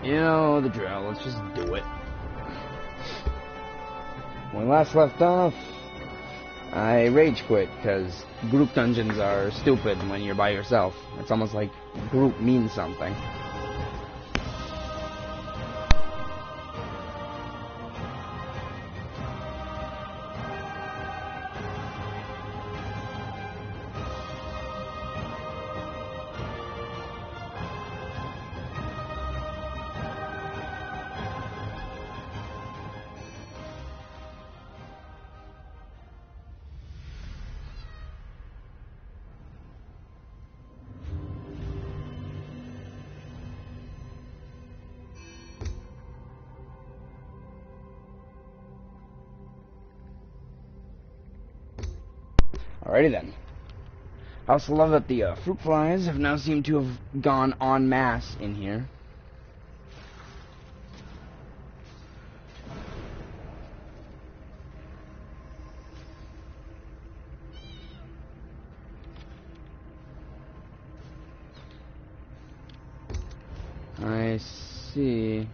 You know the drill, let's just do it. When last left off, I rage quit because group dungeons are stupid when you're by yourself. It's almost like group means something. Alrighty then. I also love that the fruit flies have now seemed to have gone en masse in here. I see.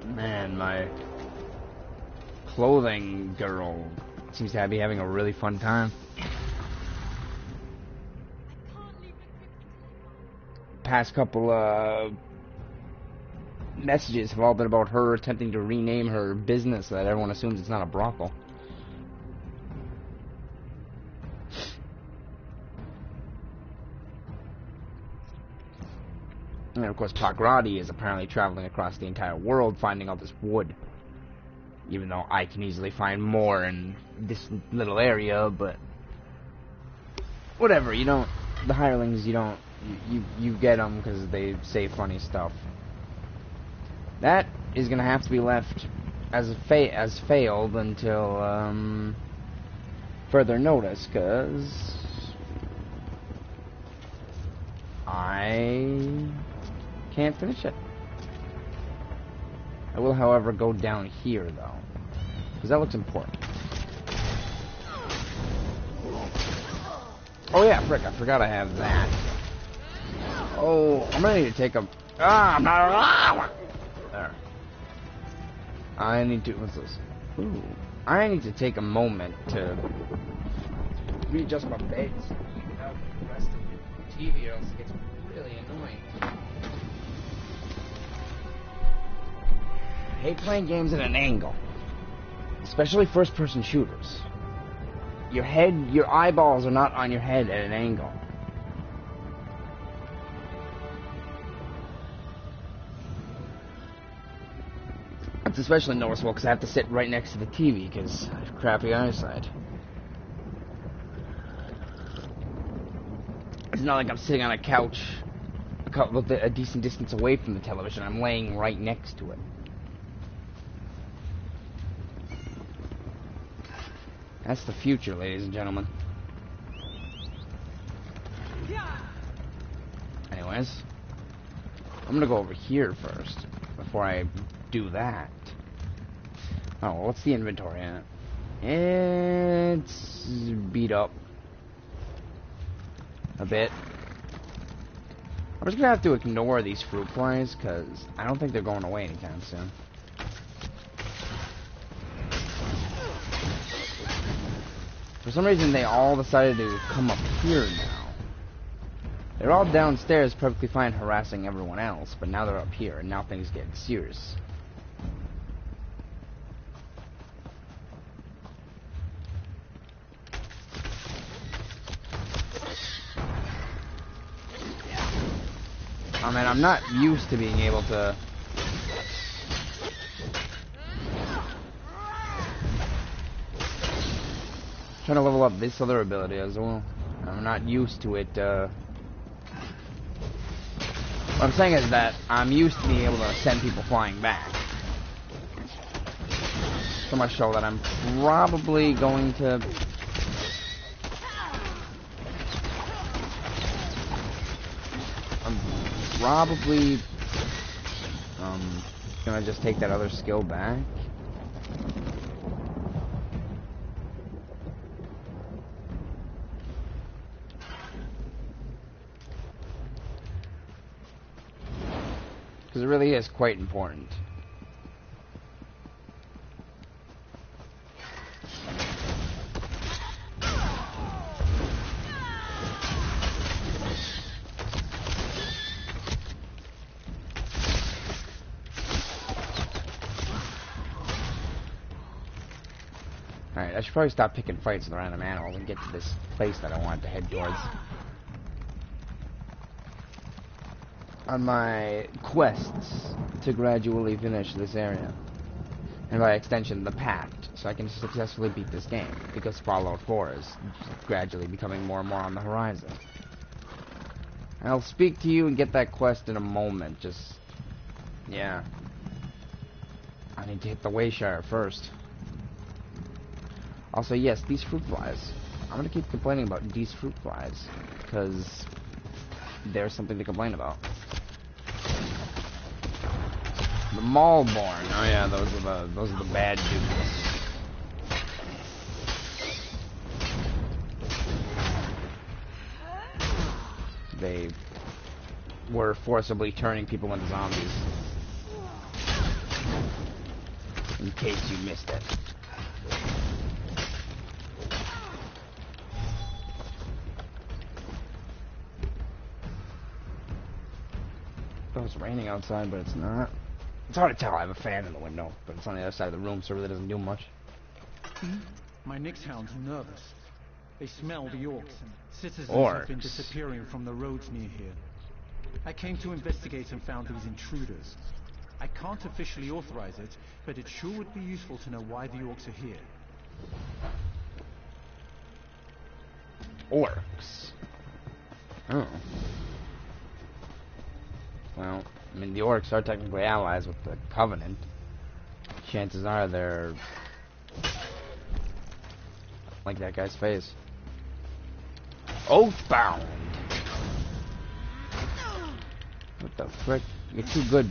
Man, my clothing girl seems to be having a really fun time. Past couple messages have all been about her attempting to rename her business so that everyone assumes it's not a brothel. And of course, Pagrati is apparently traveling across the entire world finding all this wood. Even though I can easily find more in this little area, but whatever. You don't. The hirelings, you don't. You get them because they say funny stuff. That is gonna have to be left as failed until further notice, because I can't finish it. I will, however, go down here, though, because that looks important. Oh yeah, frick, I forgot I have that. Oh, I'm gonna need to take a... I'm not... There. I need to... What's this? Ooh. I need to take a moment to readjust my base so you can have the rest of the TV, or else it gets really annoying. I hate playing games at an angle, especially first-person shooters. Your eyeballs are not on your head at an angle. It's especially noticeable because I have to sit right next to the TV because I have crappy eyesight. It's not like I'm sitting on a couch with a decent distance away from the television. I'm laying right next to it. That's the future, ladies and gentlemen. Anyways, I'm gonna go over here first before I do that. Oh, well, what's the inventory in it? It's beat up a bit. I'm just gonna have to ignore these fruit flies because I don't think they're going away anytime soon. For some reason, they all decided to come up here now. They're all downstairs perfectly fine harassing everyone else, but now they're up here, and now things get serious. Oh man, I'm not used to being able to... Trying to level up this other ability as well. I'm not used to it, What I'm saying is that I'm used to being able to send people flying back. So much so that I'm probably going to... gonna just take that other skill back. Because it really is quite important. Alright, I should probably stop picking fights with random animals and get to this place that I want to head towards. On my quests to gradually finish this area. And by extension, the pact, so I can successfully beat this game. Because Fallout 4 is gradually becoming more and more on the horizon. I'll speak to you and get that quest in a moment, just... yeah. I need to hit the Wayshire first. Also, yes, these fruit flies. I'm gonna keep complaining about these fruit flies, because there's something to complain about. The Maulborn. Oh yeah, those are the bad dudes. They were forcibly turning people into zombies. In case you missed it. It's raining outside, but it's not. It's hard to tell. I have a fan in the window, but it's on the other side of the room, so it really doesn't do much. My Nyx hounds are nervous. They smell the orcs, and citizens have been disappearing from the roads near here. I came to investigate and found these intruders. I can't officially authorize it, but it sure would be useful to know why the orcs are here. Orcs. Oh. Well, I mean, the orcs are technically allies with the Covenant. Chances are they're... like that guy's face. Oathbound! What the frick? You're too good.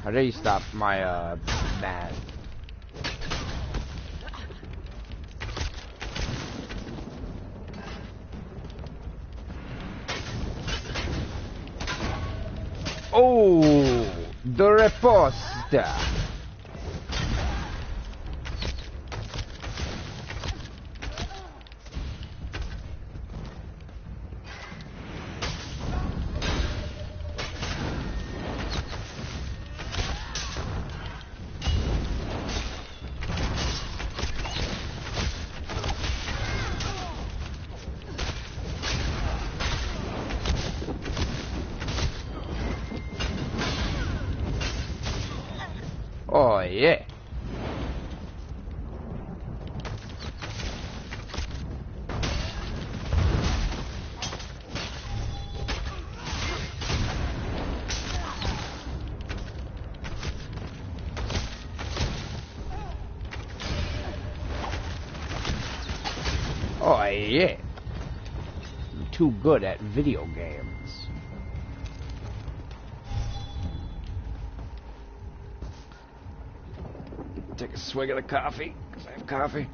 How dare you stop my, that? Oh, the riposta. Oh, yeah. Oh, yeah. I'm too good at video games. Take a swig of the coffee, because I have coffee.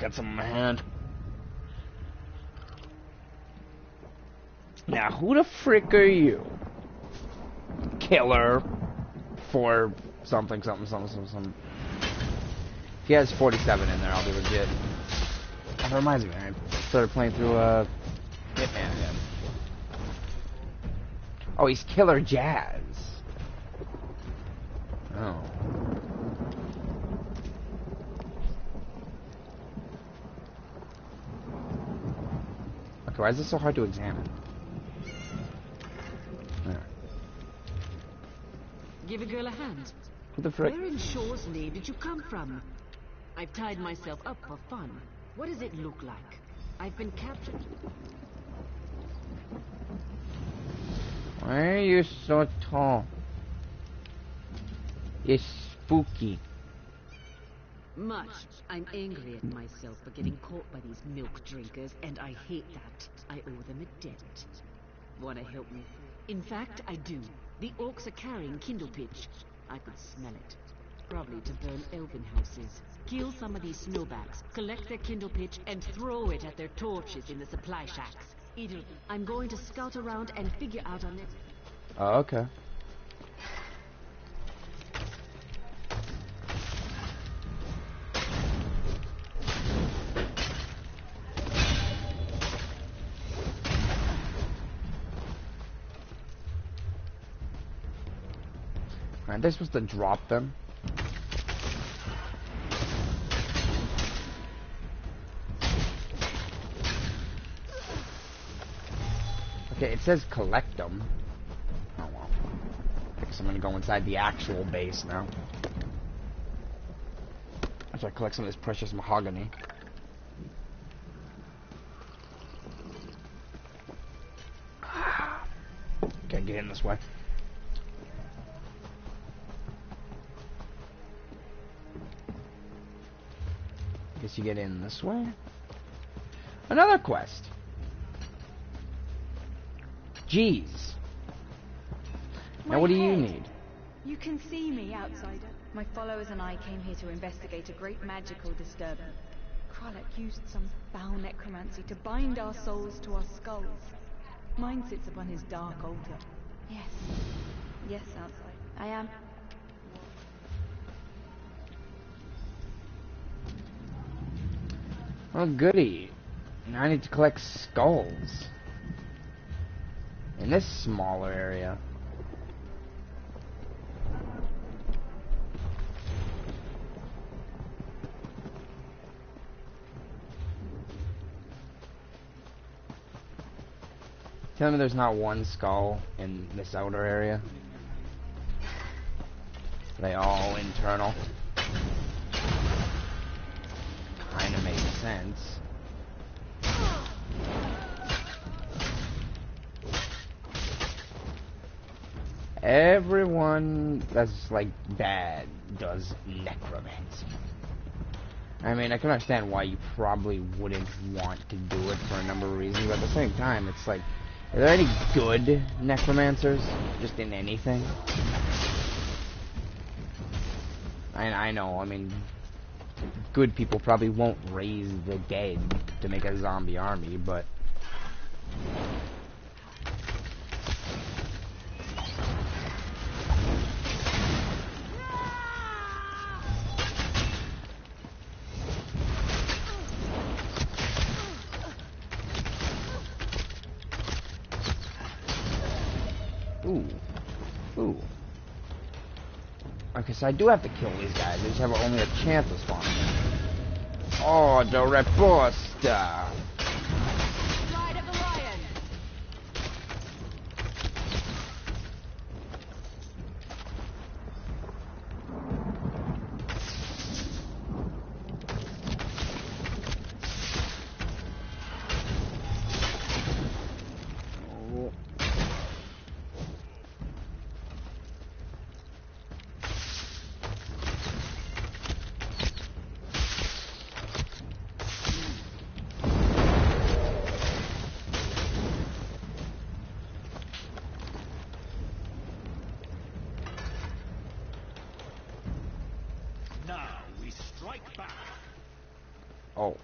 Got some in my hand. Now, who the frick are you? Killer for something. If he has 47 in there, I'll be legit. That reminds me, I started playing through Hitman again. Oh, he's Killer Jazz. Oh. Okay, why is this so hard to examine? There. Give a girl a hand. Who the frick? Where in Shorsley did you come from? I've tied myself up for fun. What does it look like? I've been captured. Why are you so tall? It's spooky. Much. I'm angry at myself for getting caught by these milk drinkers, and I hate that. I owe them a debt. Wanna help me? In fact, I do. The orcs are carrying kindle pitch. I could smell it. Probably to burn elven houses. Kill some of these snowbacks, collect their kindle pitch, and throw it at their torches in the supply shacks. I'm going to scout around and figure out our next... Oh, okay. Aren't they supposed to drop them? Okay, it says collect them. Oh well. I guess I'm gonna go inside the actual base now. After I collect some of this precious mahogany. Can't get in this way. Guess you get in this way. Another quest. Jeez. Now what do you need? You can see me, outsider. My followers and I came here to investigate a great magical disturbance. Kralek used some foul necromancy to bind our souls to our skulls. Mine sits upon his dark altar. Yes. Yes, outsider. I am. Oh, goody. Now I need to collect skulls. In this smaller area. Tell me there's not one skull in this outer area. Are they all internal? Kinda makes sense. Everyone that's like bad does necromancy. I mean, I can understand why you probably wouldn't want to do it for a number of reasons, but at the same time, it's like, are there any good necromancers? Just in anything? I know, I mean, good people probably won't raise the dead to make a zombie army, but... Ooh. Okay, so I do have to kill these guys. They just have only a chance of spawning. Oh, the Reposta! Ride of the lion! Oh.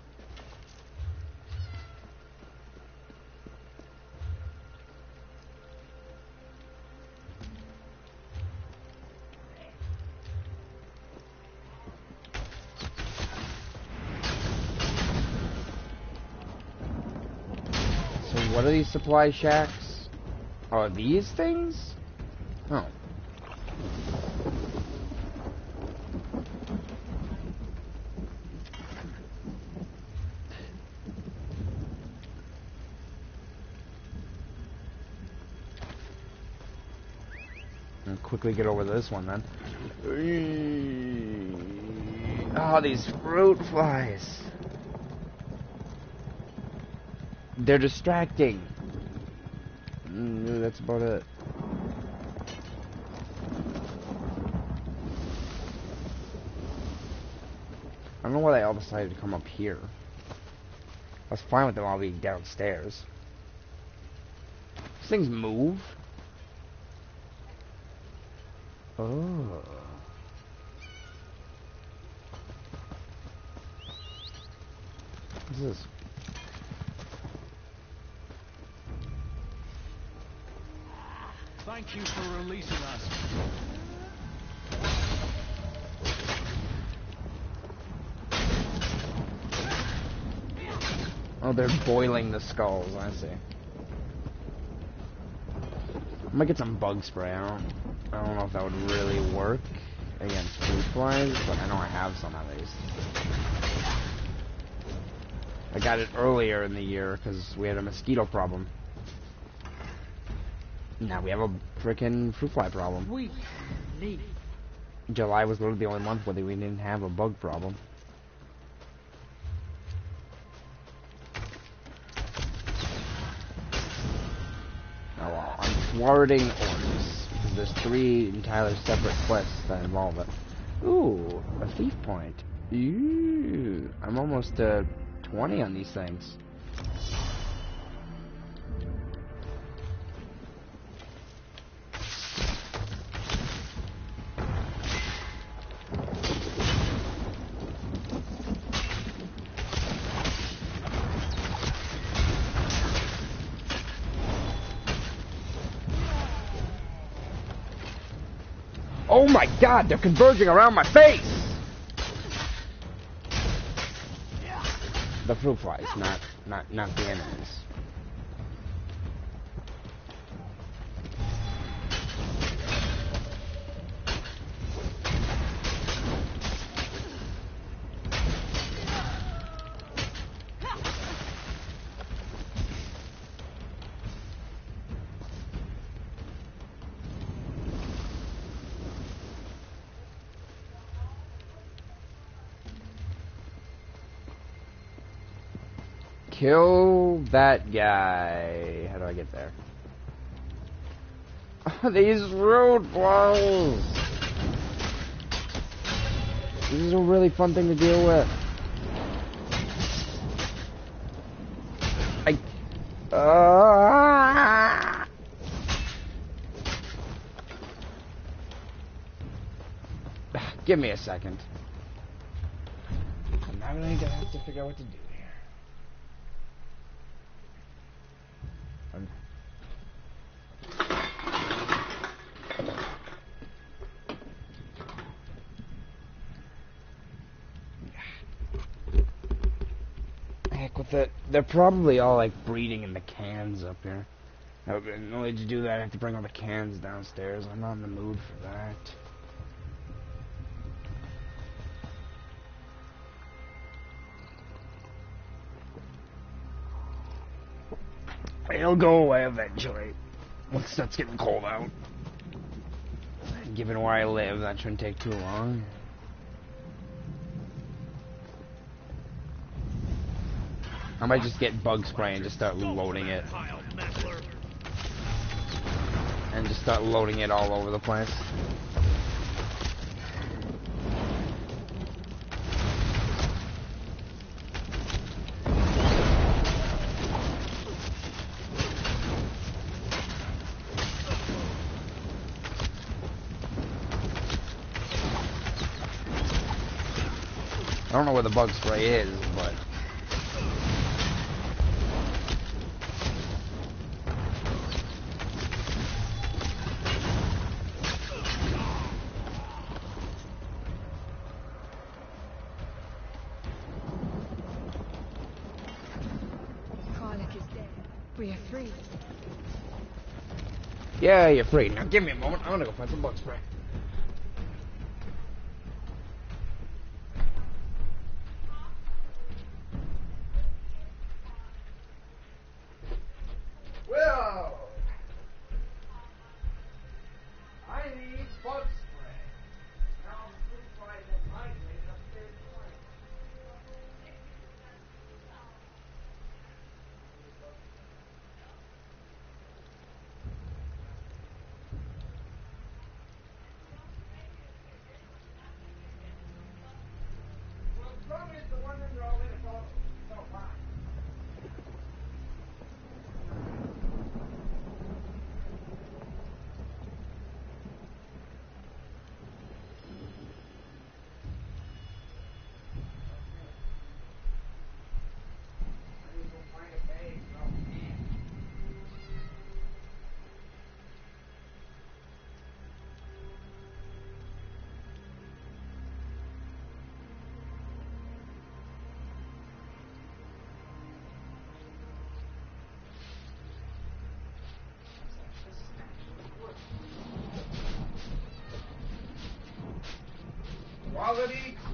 So what are these supply shacks? Are these things? Oh. And quickly get over this one then. Oh, these fruit flies. They're distracting. That's about it. I don't know why they all decided to come up here. I was fine with them all being downstairs. These things move. Oh. What's this? Thank you for releasing us. Oh, they're boiling the skulls, I see. I'm gonna get some bug spray. I don't know if that would really work against fruit flies, but I know I have some at least. I got it earlier in the year because we had a mosquito problem. Now we have a frickin' fruit fly problem. We leave. July was literally the only month where we didn't have a bug problem. Oh well, I'm thwarting orders because there's 3 entirely separate quests that involve it. Ooh, a thief point. Ooh, I'm almost 20 on these things. Oh my god, they're converging around my face! The fruit flies, not the enemies. Kill that guy. How do I get there? These roadblocks. This is a really fun thing to deal with. Give me a second. I'm not really gonna have to figure out what to do here. Heck with it. They're probably all like breeding in the cans up here. In order to do that, I have to bring all the cans downstairs. I'm not in the mood for that. It'll go away eventually. Once it starts getting cold out. Given where I live, that shouldn't take too long. I might just get bug spray and just start loading it. And just start loading it all over the place. I don't know where the bug spray is, but... Karlach is dead. We are free. Yeah, you're free. Now give me a moment. I'm gonna go find some bug spray.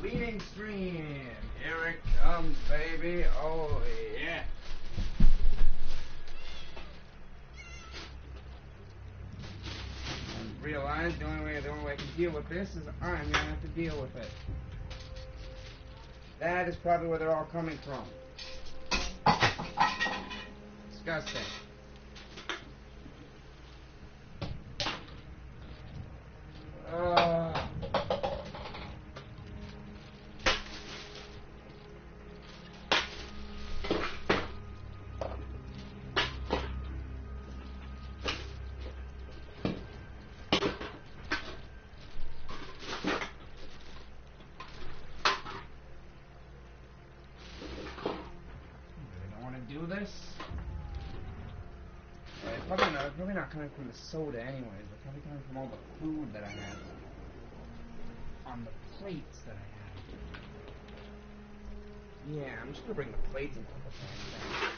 Bleeding stream. Here it comes, baby. Oh, yeah. And realize the only way I can deal with this is I'm going to have to deal with it. That is probably where they're all coming from. Disgusting. Do this. Probably not coming from the soda anyways. They're probably coming from all the food that I have on the plates that I have. Yeah, I'm just gonna bring the plates and put the pan back.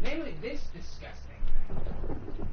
Namely, this disgusting thing.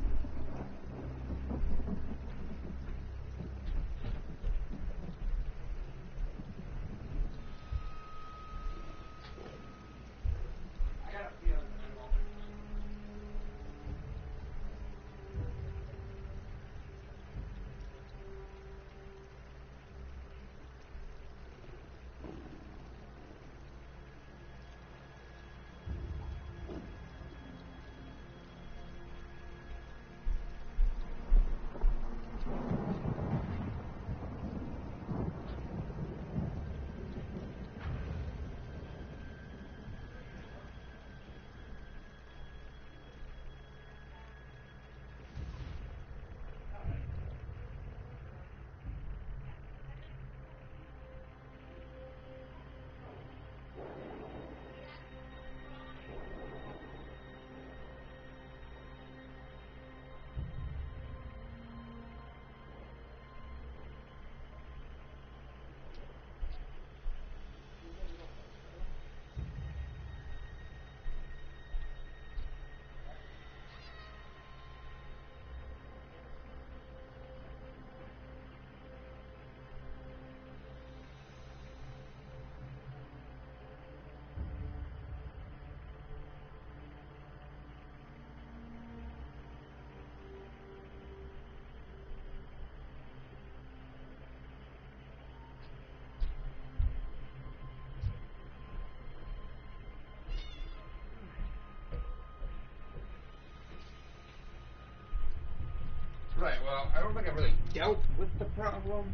Right, well, I don't think I really dealt with the problem,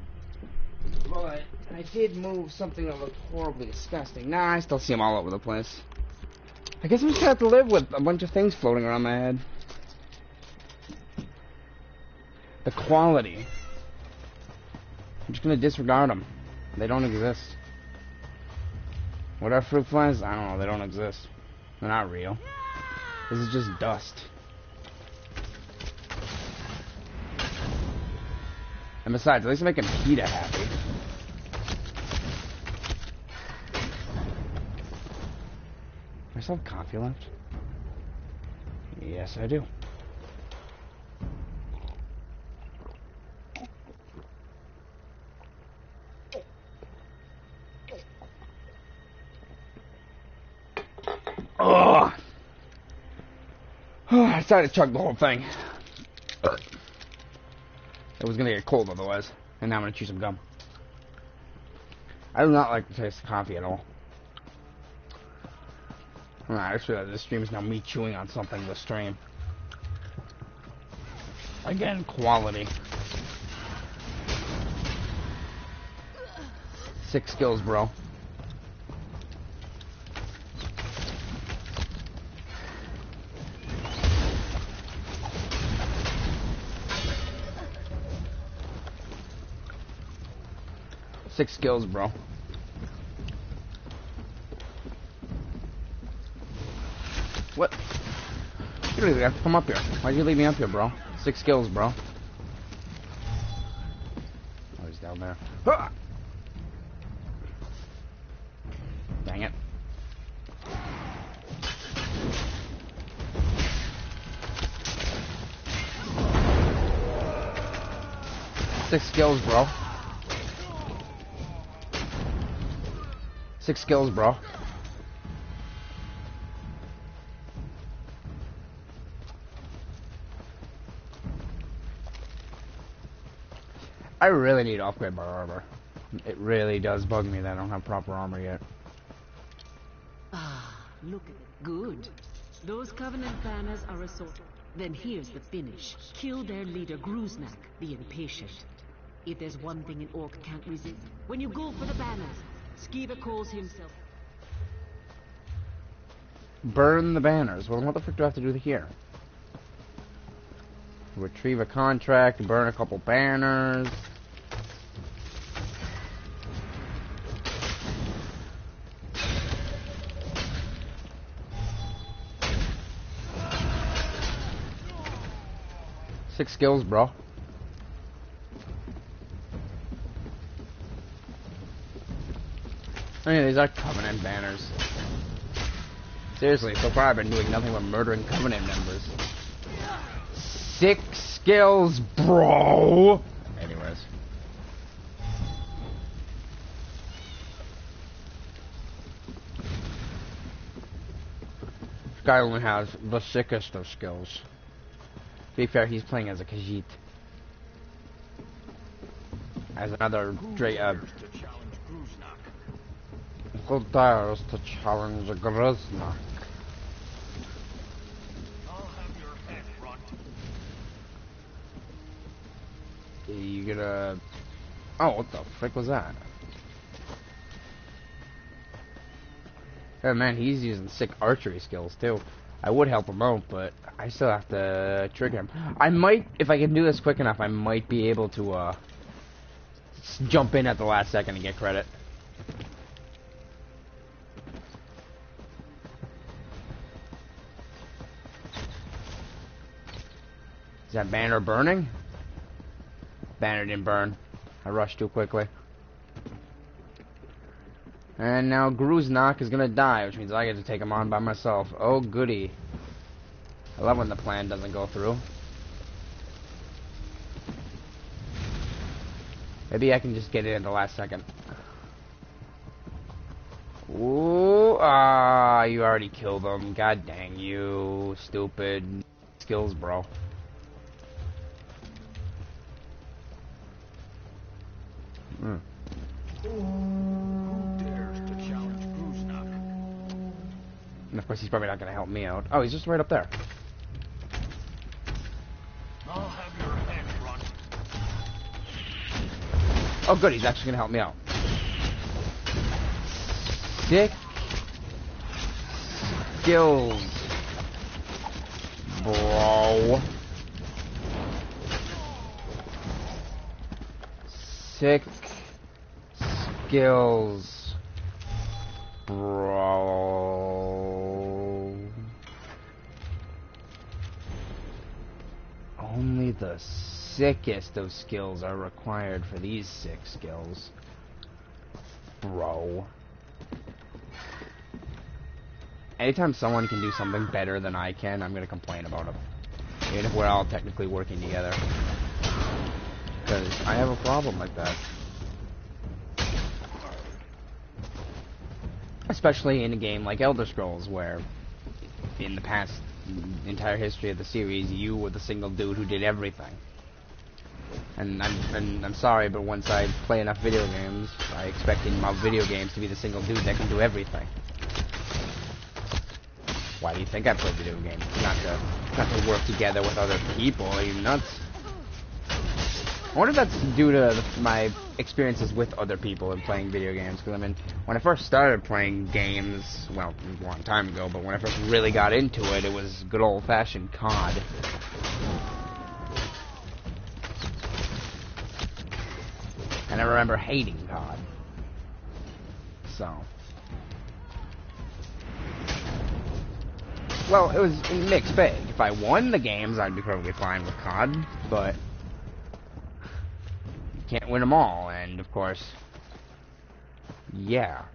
but I did move something that looked horribly disgusting. Nah, I still see them all over the place. I guess I'm just gonna have to live with a bunch of things floating around my head. The quality. I'm just gonna disregard them. They don't exist. What are fruit flies? I don't know, they don't exist. They're not real. This is just dust. And besides, at least I'm making PETA happy. I still have coffee left? Yes, I do. Oh! I decided to chug the whole thing. It was gonna get cold otherwise, and now I'm gonna chew some gum. I do not like the taste of coffee at all. I just realized this stream is now me chewing on something this stream. Again, quality. 6 skills, bro. Six skills, bro. What? You don't even have to come up here. Why'd you leave me up here, bro? 6 skills, bro. Oh, he's down there. Ah! Dang it. 6 skills, bro. 6 skills, bro. I really need to upgrade my armor. It really does bug me that I don't have proper armor yet. Ah, look at it. Good. Those Covenant banners are a sort. Then here's the finish. Kill their leader, Gruznak, the Impatient. If there's one thing an orc can't resist, when you go for the banners, Skiba calls himself. Burn the banners. Well, what the frick do I have to do here? Retrieve a contract, burn a couple banners. Six skills, bro. I mean, these are Covenant banners. Seriously, so far I've been doing nothing but murdering Covenant members. 6 skills, bro! Anyways. This guy only has the sickest of skills. To be fair, he's playing as a Khajiit. As another Who dares to challenge Gruznak? You gonna... Oh, what the frick was that? Oh man, he's using sick archery skills too. I would help him out, but I still have to trigger him. I might, if I can do this quick enough, I might be able to jump in at the last second and get credit. Is that banner burning? Banner didn't burn. I rushed too quickly. And now Gruznak is gonna die, which means I get to take him on by myself. Oh goody. I love when the plan doesn't go through. Maybe I can just get it in the last second. Ooh, you already killed him. God dang you, stupid skills, bro. Hmm. And of course, he's probably not going to help me out. Oh, he's just right up there. I'll have your head run. Oh, good. He's actually going to help me out. Sick skills, bro. Sick skills, bro. Only the sickest of skills are required for these 6 skills, bro. Anytime someone can do something better than I can, I'm gonna complain about it. Even if we're all technically working together. Because I have a problem like that. Especially in a game like Elder Scrolls, where in the past entire history of the series, you were the single dude who did everything. And I'm sorry, but once I play enough video games, I expect in my video games to be the single dude that can do everything. Why do you think I play video games? Not to work together with other people. Are you nuts? I wonder if that's due to my experiences with other people in playing video games. Because I mean, when I first started playing games, well, a long time ago, but when I first really got into it, it was good old-fashioned COD. And I remember hating COD. So. Well, it was a mixed bag. If I won the games, I'd be perfectly fine with COD, but you can't win them all, and of course, yeah.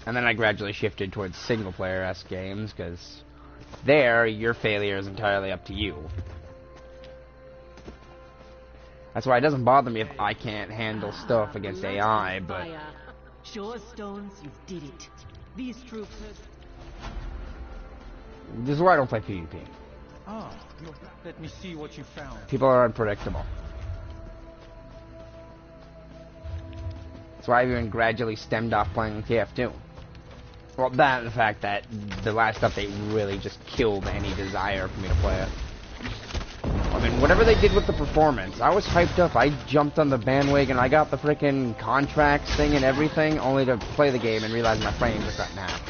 And then I gradually shifted towards single-player-esque games, because there, your failure is entirely up to you. That's why it doesn't bother me if I can't handle stuff against AI, but... Show us stones, you did it. These troops... This is why I don't play PvP. Ah, let me see what you found. People are unpredictable. That's why I've even gradually stemmed off playing TF2. Well, that and the fact that the last update really just killed any desire for me to play it. I mean, whatever they did with the performance, I was hyped up. I jumped on the bandwagon. I got the freaking contracts thing and everything, only to play the game and realize my frames were cut in half.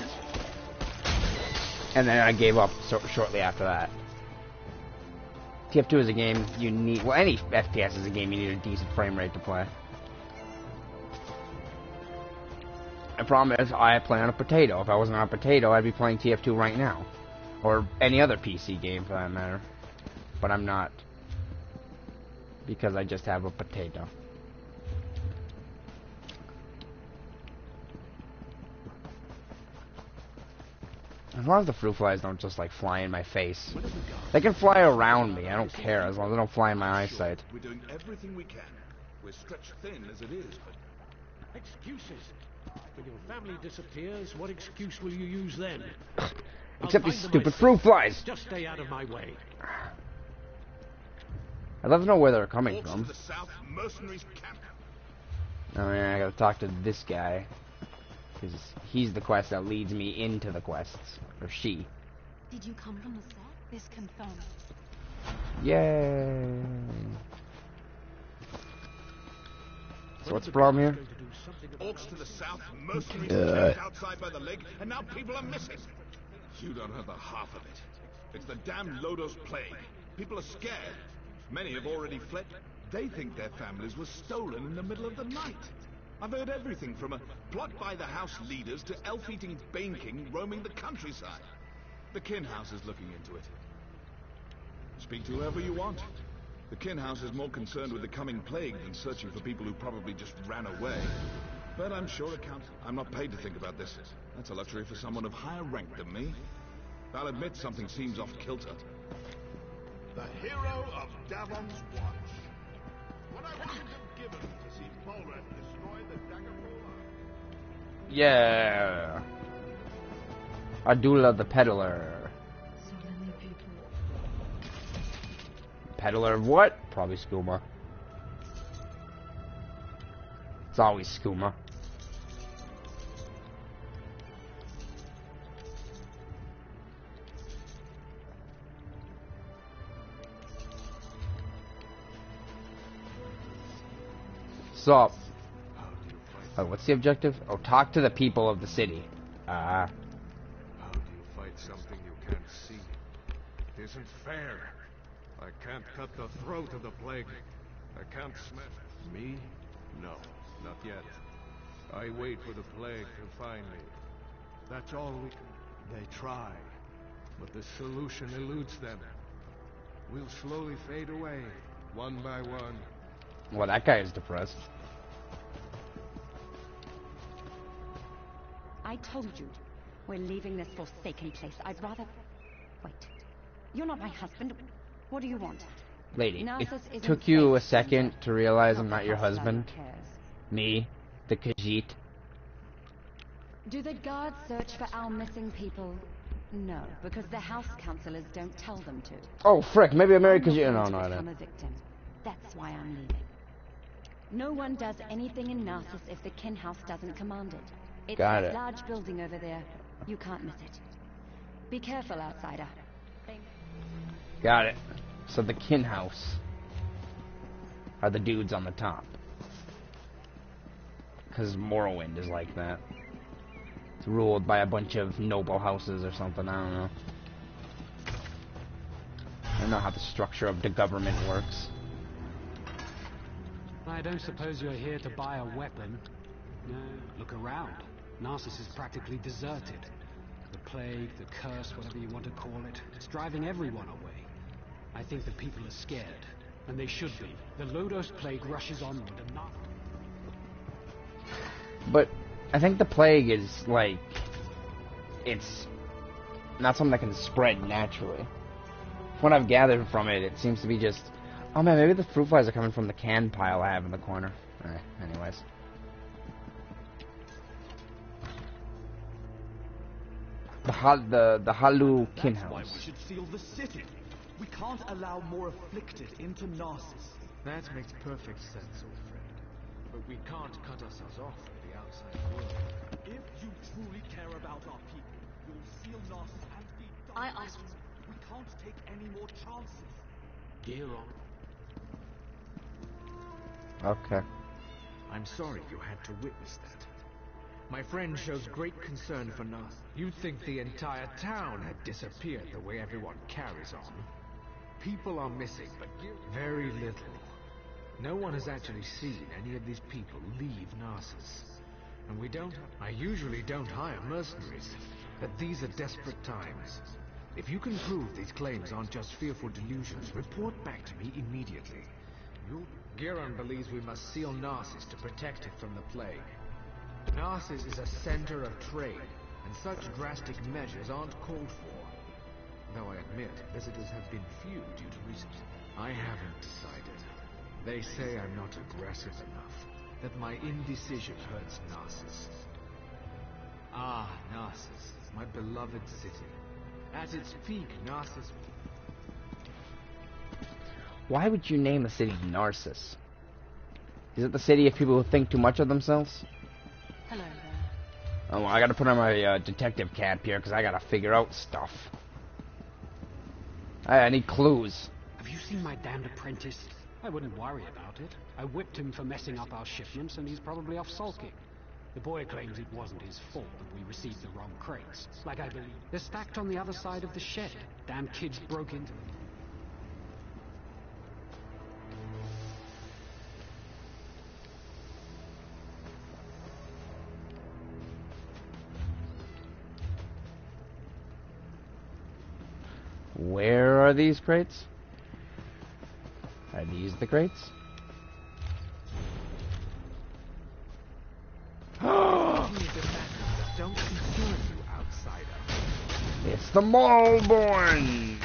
And then I gave up shortly after that. TF2 is a game you need... Well, any FPS is a game you need a decent frame rate to play. The problem is, I play on a potato. If I wasn't on a potato, I'd be playing TF2 right now. Or any other PC game, for that matter. But I'm not. Because I just have a potato. As long as the fruit flies don't just, like, fly in my face. They can fly around me. I don't care, as long as they don't fly in my eyesight. We're doing everything we can. We're stretched thin as it is, but... Excuses. When your family disappears, what excuse will you use then? Except these stupid fruit flies! Just stay out of my way. I'd love to know where they're coming Orcs from. to the south, mercenaries camp. Oh yeah, I gotta talk to this guy. Because he's the quest that leads me into the quests. Or she. Did you come from the south? This confirms. Yay! So what's the problem here? Orcs to the south, mercenaries camped outside by the lake, and now people are missing. You don't know the half of it. It's the damn Lodos plague. People are scared. Many have already fled. They think their families were stolen in the middle of the night. I've heard everything from a plot by the house leaders to elf-eating Bane King roaming the countryside. The Kin House is looking into it. Speak to whoever you want. The Kin House is more concerned with the coming plague than searching for people who probably just ran away. But I'm sure it counts. I'm not paid to think about this. That's a luxury for someone of higher rank than me. I'll admit something seems off kilter. The hero of Davon's Watch. What I wouldn't have given to see Bolren destroy the Daggerfall Army. Yeah! Ardula the Peddler. So many people. Peddler of what? Probably skooma. It's always skooma. Sup? Oh, what's the objective? Oh, talk to the people of the city. How do you fight something you can't see? It isn't fair. I can't cut the throat of the plague. I can't smash... Me? No, not yet. I wait for the plague to find me. That's all we can... They try, but the solution eludes them. We'll slowly fade away, one by one. Well, that guy is depressed. I told you, we're leaving this forsaken place. I'd rather... Wait. You're not my husband. What do you want? Lady, Narcissus it isn't took you a safe. second to realize Not I'm the not your hustler who husband. cares. Me, the Khajiit. Do the guards search for our missing people? No, because the house counselors don't tell them to. Oh, frick, maybe I married I'm not Khajiit. No, going no, to I become didn't. a victim. That's why I'm leaving. No one does anything in Narcissus if the Kin House doesn't command it. It's Got that it. large building over there. You can't miss it. Be careful, outsider. Got it. So the Kin House are the dudes on the top. Because Morrowind is like that. It's ruled by a bunch of noble houses or something, I don't know. I don't know how the structure of the government works. I don't suppose you're here to buy a weapon. No, look around. Narcissus is practically deserted. The plague, the curse, whatever you want to call it, it's driving everyone away. I think the people are scared, and they should be. The Lodos plague rushes onward and not... But I think the plague is like... It's not something that can spread naturally. From what I've gathered from it, it seems to be just... Oh man, maybe the fruit flies are coming from the can pile I have in the corner. Anyways. The Halu Kin That's why House. we should seal the city. We can't allow more afflicted into Narcissus. That makes perfect sense, old friend. But we can't cut ourselves off from the outside world. If you truly care about our people, you'll seal Narcissus and be done. I asked. We can't take any more chances. Giron. Okay. I'm sorry you had to witness that. My friend shows great concern for Nas. You'd think the entire town had disappeared the way everyone carries on. People are missing, but very little. No one has actually seen any of these people leave Narcissus. And we don't... I usually don't hire mercenaries, but these are desperate times. If you can prove these claims aren't just fearful delusions, report back to me immediately. Giron believes we must seal Narcissus to protect it from the plague. Narcissus is a center of trade, and such drastic measures aren't called for. Though I admit, visitors have been few due to recent... I haven't decided. They say I'm not aggressive enough, that my indecision hurts Narcissus. Ah, Narcissus, my beloved city. At its peak, Narcissus... Why would you name a city Narcissus? Is it the city of people who think too much of themselves? Hello there. Oh, well, I gotta put on my detective cap here because I gotta figure out stuff. I need clues. Have you seen my damned apprentice? I wouldn't worry about it. I whipped him for messing up our shipments, and he's probably off sulking. The boy claims it wasn't his fault that we received the wrong crates. Like I believe. They're stacked on the other side of the shed. Damn kids broke into them. Where are these crates? Are these the crates? Don't concern you, outsider. It's the Maulborn!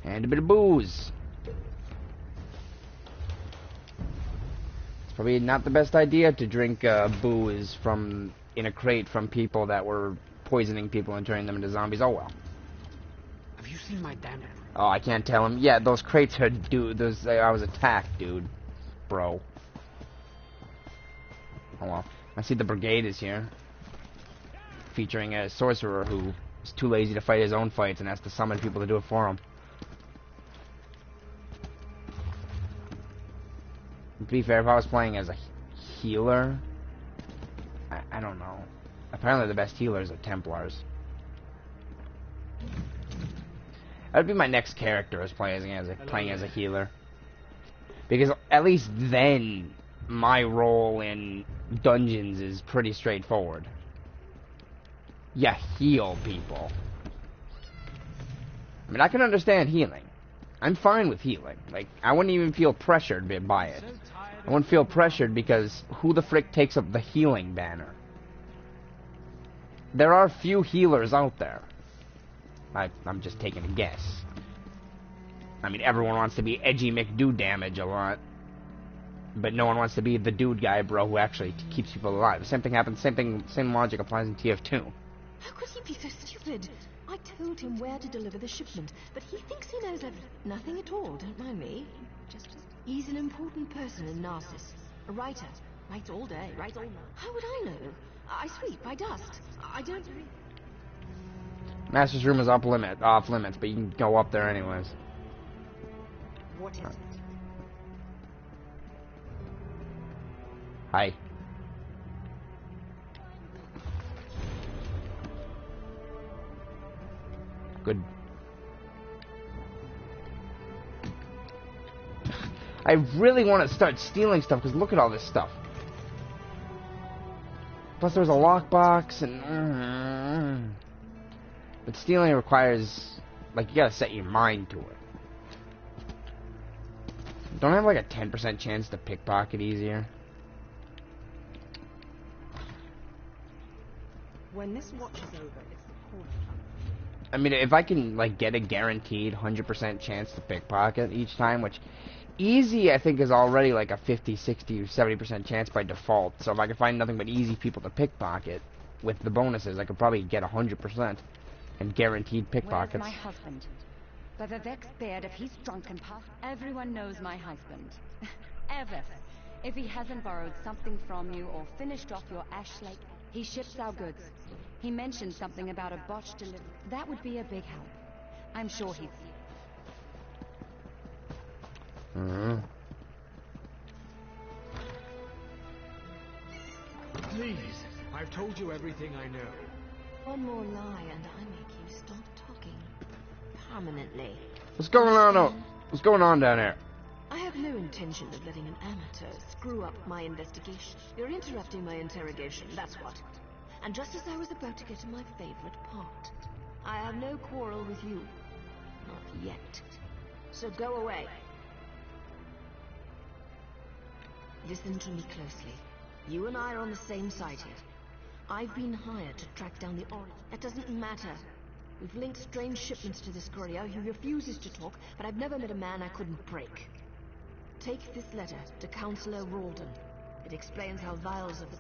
And a bit of booze. It's probably not the best idea to drink booze from in a crate from people that were poisoning people and turning them into zombies. Oh well. Have you seen my damn... Oh, I can't tell him. Yeah, those crates are those. I was attacked, dude. Bro. Oh well. I see the brigade is here. Featuring a sorcerer who is too lazy to fight his own fights and has to summon people to do it for him. To be fair, if I was playing as a healer... I don't know. Apparently the best healers are Templars. That'd be my next character as playing as a healer. Because at least then my role in dungeons is pretty straightforward. You heal people. I mean, I can understand healing. I'm fine with healing. Like, I wouldn't even feel pressured by it. I wouldn't feel pressured because who the frick takes up the healing banner? There are few healers out there. I'm just taking a guess. I mean, everyone wants to be edgy McDo-damage a lot. But no one wants to be the dude guy, bro, who actually keeps people alive. The same thing happens, same logic applies in TF2. How could he be so stupid? I told him where to deliver the shipment, but he thinks he knows nothing at all, don't mind me. He's an important person in Narcissus. A writer. Writes all day, writes all night. How would I know? I sweep, I dust. I don't... Master's room is off limits, but you can go up there anyways. What is it? Hi. Good. I really want to start stealing stuff, because look at all this stuff. Plus there's a lockbox, and... But stealing requires... Like, you gotta set your mind to it. Don't I have like a 10% chance to pickpocket easier? When this watch is over, it's the port I mean, if I can, like, get a guaranteed 100% chance to pickpocket each time, which easy, I think, is already like a 50, 60, or 70% chance by default. So if I can find nothing but easy people to pickpocket with the bonuses, I could probably get 100% and guaranteed pickpockets. Where's my husband? By Vivek's beard, if he's drunk and puffed, everyone knows my husband. Ever. If he hasn't borrowed something from you or finished off your ash slate, he ships our goods. He mentioned something about a botched delivery. That would be a big help. I'm sure he's... Please, I've told you everything I know. One more lie and I make you stop talking. Permanently. What's going on? What's going on down there? I have no intention of letting an amateur screw up my investigation. You're interrupting my interrogation, that's what. And just as I was about to get to my favorite part. I have no quarrel with you. Not yet. So go away. Listen to me closely. You and I are on the same side here. I've been hired to track down the Orient. That doesn't matter. We've linked strange shipments to this courier who refuses to talk, but I've never met a man I couldn't break. Take this letter to Councillor Rawdon. It explains how vials of the...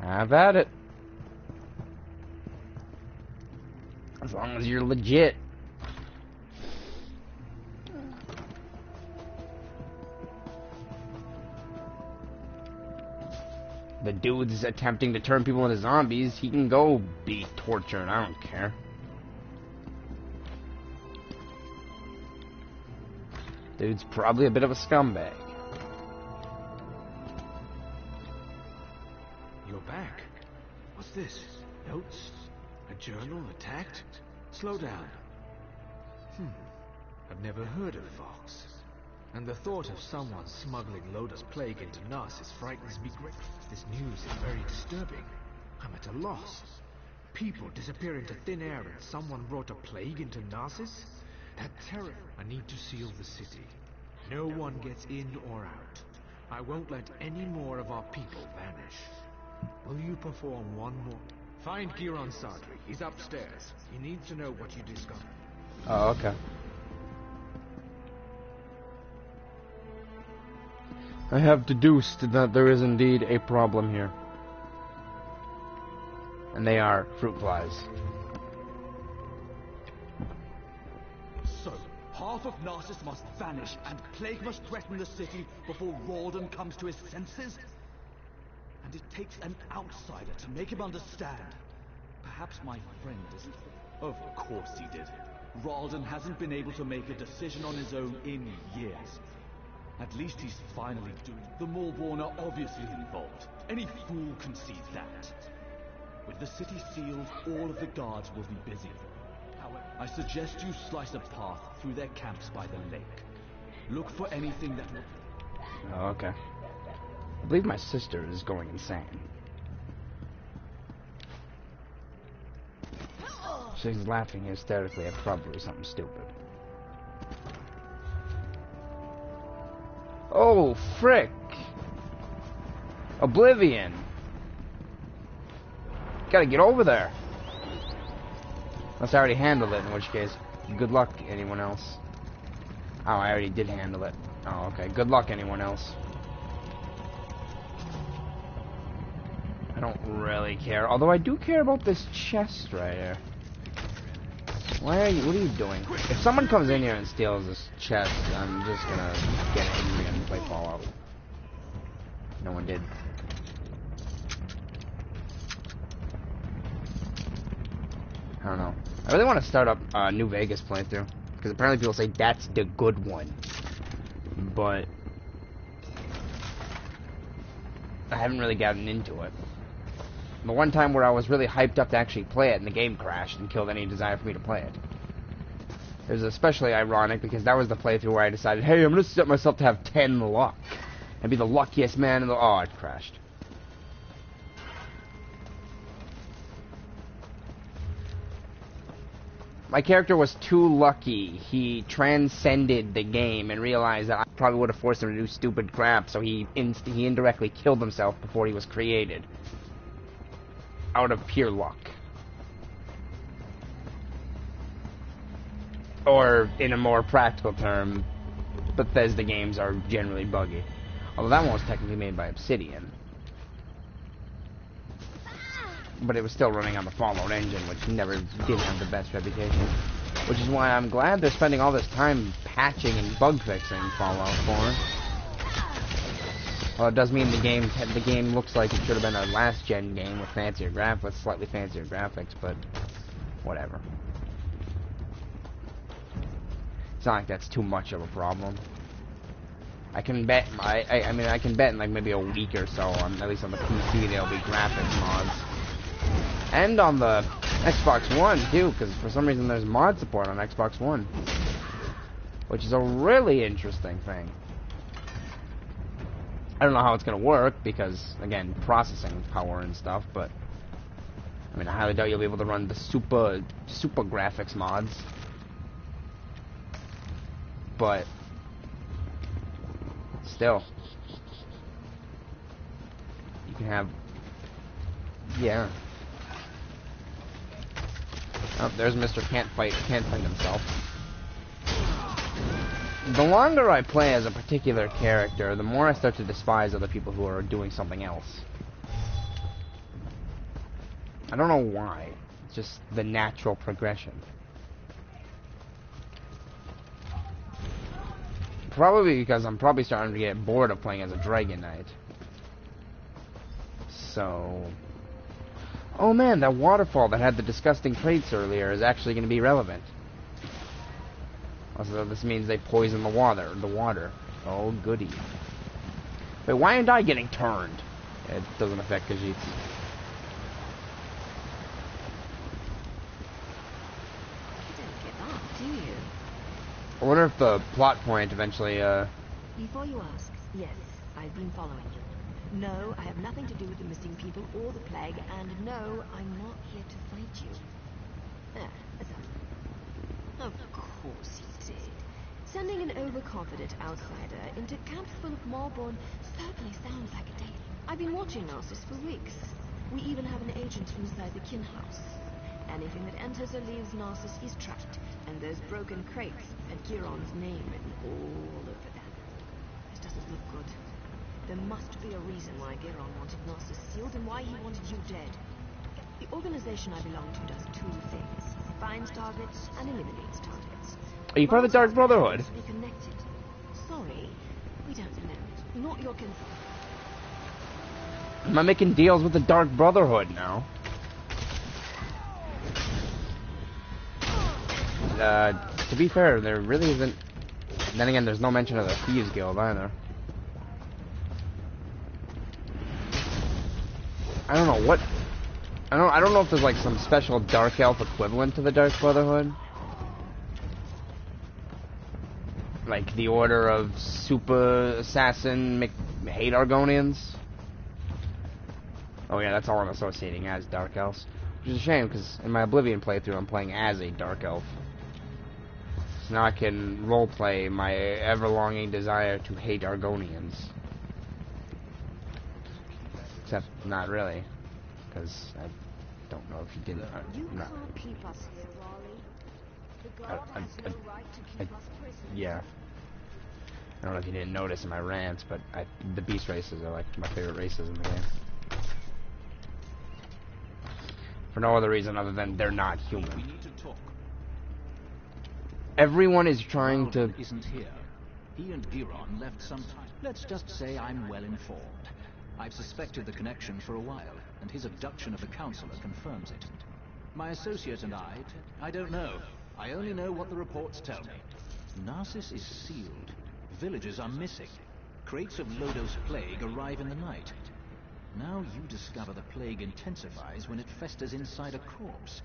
Have at it. As long as you're legit. The dude's attempting to turn people into zombies. He can go be tortured. I don't care. Dude's probably a bit of a scumbag. You're back. What's this? Notes? A journal attacked? Slow down. I've never heard of Fox. And the thought of someone smuggling Loda's plague into Narsis frightens me greatly. This news is very disturbing. I'm at a loss. People disappear into thin air and someone brought a plague into Narsis? That terror. I need to seal the city. No one gets in or out. I won't let any more of our people vanish. Will you perform one more? Find Giron Sadri. He's upstairs. He needs to know what you discovered. Oh, okay. I have deduced that there is indeed a problem here. And they are fruit flies. So, half of Narsis must vanish, and plague must threaten the city before Rawdon comes to his senses? And it takes an outsider to make him understand. Perhaps my friend isn't... Of course he did. Rawdon hasn't been able to make a decision on his own in years. At least he's finally doing it. The Maulborn are obviously involved. Any fool can see that. With the city sealed, all of the guards will be busy. However, I suggest you slice a path through their camps by the lake. Look for anything that will... Oh, okay. I believe my sister is going insane. She's laughing hysterically at probably something stupid. Oh, frick! Oblivion! Gotta get over there! Unless I already handled it, in which case, good luck, anyone else. Oh, I already did handle it. Oh, okay. Good luck, anyone else. I don't really care. Although I do care about this chest right here. What are you doing? If someone comes in here and steals this chest, I'm just gonna get angry and play Fallout. No one did. I don't know. I really want to start up a New Vegas playthrough, because apparently people say that's the good one. But I haven't really gotten into it. The one time where I was really hyped up to actually play it and the game crashed and killed any desire for me to play it. It was especially ironic because that was the playthrough where I decided, hey, I'm going to set myself to have 10 luck and be the luckiest man in the... Oh, it crashed. My character was too lucky. He transcended the game and realized that I probably would have forced him to do stupid crap, so he indirectly killed himself before he was created. Out of pure luck. Or, in a more practical term, Bethesda games are generally buggy. Although that one was technically made by Obsidian. But it was still running on the Fallout engine, which never did have the best reputation. Which is why I'm glad they're spending all this time patching and bug fixing Fallout 4. Well, it does mean the game looks like it should have been a last-gen game with fancier graphics, slightly fancier graphics, but whatever. It's not like that's too much of a problem. I can bet I mean I can bet in like maybe a week or so at least on the PC there'll be graphics mods. And on the Xbox One too, because for some reason there's mod support on Xbox One. Which is a really interesting thing. I don't know how it's gonna work because again, processing power and stuff, but I mean I highly doubt you'll be able to run the super graphics mods. But still, you can have, yeah. Oh, there's Mr. Can't fight himself. The longer I play as a particular character, the more I start to despise other people who are doing something else. I don't know why. It's just the natural progression. Probably because I'm probably starting to get bored of playing as a Dragon Knight. So... Oh man, that waterfall that had the disgusting crates earlier is actually going to be relevant. Also, this means they poison the water. Oh, goody. Wait, why aren't I getting turned? It doesn't affect Khajiits. You don't give up, do you? I wonder if the plot point eventually, Before you ask, yes, I've been following you. No, I have nothing to do with the missing people or the plague, and no, I'm not here to fight you. That's up. Of course you did. Sending an overconfident outsider into camps full of Marborn certainly sounds like a deal. I've been watching Narcissus for weeks. We even have an agent inside the kin house. Anything that enters or leaves Narcissus is tracked, and those broken crates had Giron's name written all over them. This doesn't look good. There must be a reason why Giron wanted Narcissus sealed and why he wanted you dead. The organization I belong to does two things. Finds targets and eliminates targets. Are you part of the Dark Brotherhood? Be connected. Sorry, we don't know. Not your concern. Am I making deals with the Dark Brotherhood now? To be fair, there really isn't. Then again, there's no mention of the Thieves Guild either. I don't know what. I don't know if there's like some special Dark Elf equivalent to the Dark Brotherhood. Like the Order of Super Assassin Hate Argonians. Oh yeah, that's all I'm associating as Dark Elves. Which is a shame, because in my Oblivion playthrough I'm playing as a Dark Elf. So now I can roleplay my ever-longing desire to hate Argonians. Except, not really. Because I don't know if you didn't... You can't keep us here, Raleigh. The guard has no right to keep us prisoners. Yeah. I don't know if you didn't notice in my rants, but the beast races are like my favorite races in the game. For no other reason other than they're not human. We need to talk. Everyone is trying to... isn't here. He and Giron left sometime. Let's just say I'm well informed. I've suspected the connection for a while, and his abduction of the Counselor confirms it. My associate and I don't know. I only know what the reports tell me. Narcissus is sealed. Villagers are missing. Crates of Lodos plague arrive in the night. Now you discover the plague intensifies when it festers inside a corpse.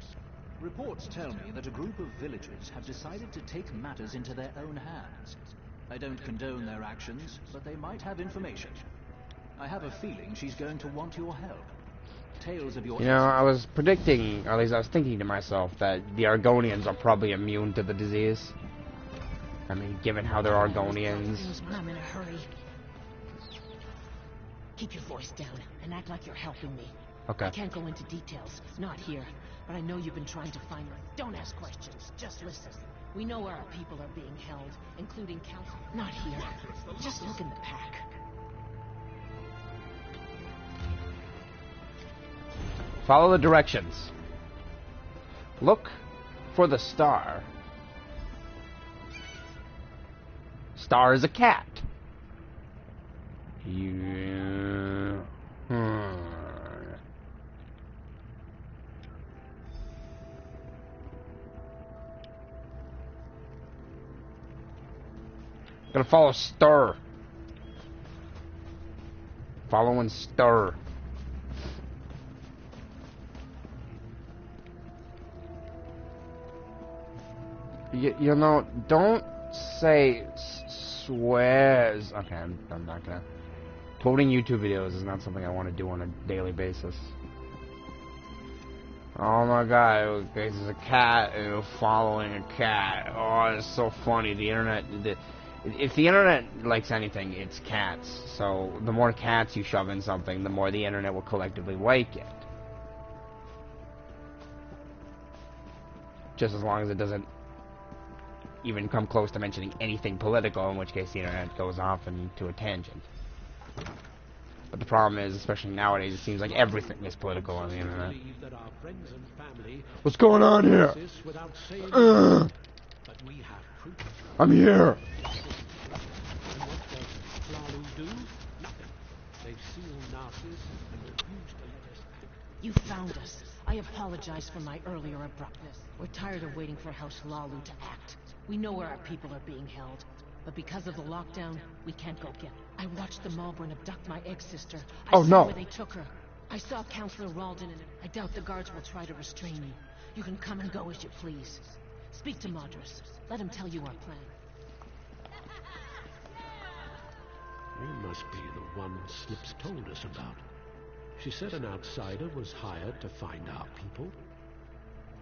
Reports tell me that a group of villagers have decided to take matters into their own hands. I don't condone their actions, but they might have information. I have a feeling she's going to want your help. Tales of your... You know, I was predicting, or at least I was thinking to myself, that the Argonians are probably immune to the disease. I mean, given how they're Argonians. I'm in a hurry. Keep your voice down and act like you're helping me. Okay. I can't go into details, not here, but I know you've been trying to find her. Don't ask questions, just listen. We know where our people are being held, including council. Not here. Just look in the pack. Follow the directions. Look for the star. Star is a cat. Yeah. Gotta follow stir. Follow and stir. You know, don't say swears. Okay, I'm not gonna. Quoting YouTube videos is not something I want to do on a daily basis. Oh my god, there's a cat following a cat. Oh, it's so funny. The internet. If the internet likes anything, it's cats. So the more cats you shove in something, the more the internet will collectively like it. Just as long as it doesn't even come close to mentioning anything political, in which case the internet goes off into a tangent. But the problem is, especially nowadays, it seems like everything is political on the internet. What's going on here? I'm here. You found us. I apologize for my earlier abruptness. We're tired of waiting for House Hlaalu to act. We know where our people are being held, but because of the lockdown, we can't go get them. I watched the Malborn abduct my egg-sister. I saw where they took her. I saw Councillor Ralden, and I doubt the guards will try to restrain you. You can come and go as you please. Speak to Madras. Let him tell you our plan. You must be the one Snips told us about. She said an outsider was hired to find our people.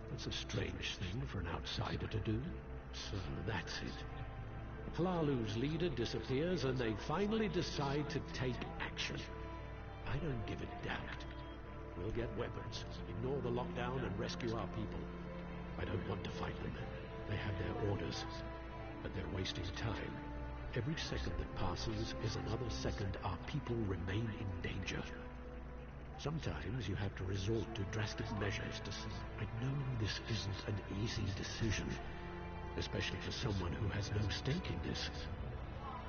That's a strange thing for an outsider to do. So that's it. Hlaalu's leader disappears and they finally decide to take action. I don't give a doubt. We'll get weapons, ignore the lockdown and rescue our people. I don't want to fight them. They have their orders, but they're wasting time. Every second that passes is another second our people remain in danger. Sometimes you have to resort to drastic measures to see. I know this isn't an easy decision, especially for someone who has no stake in this.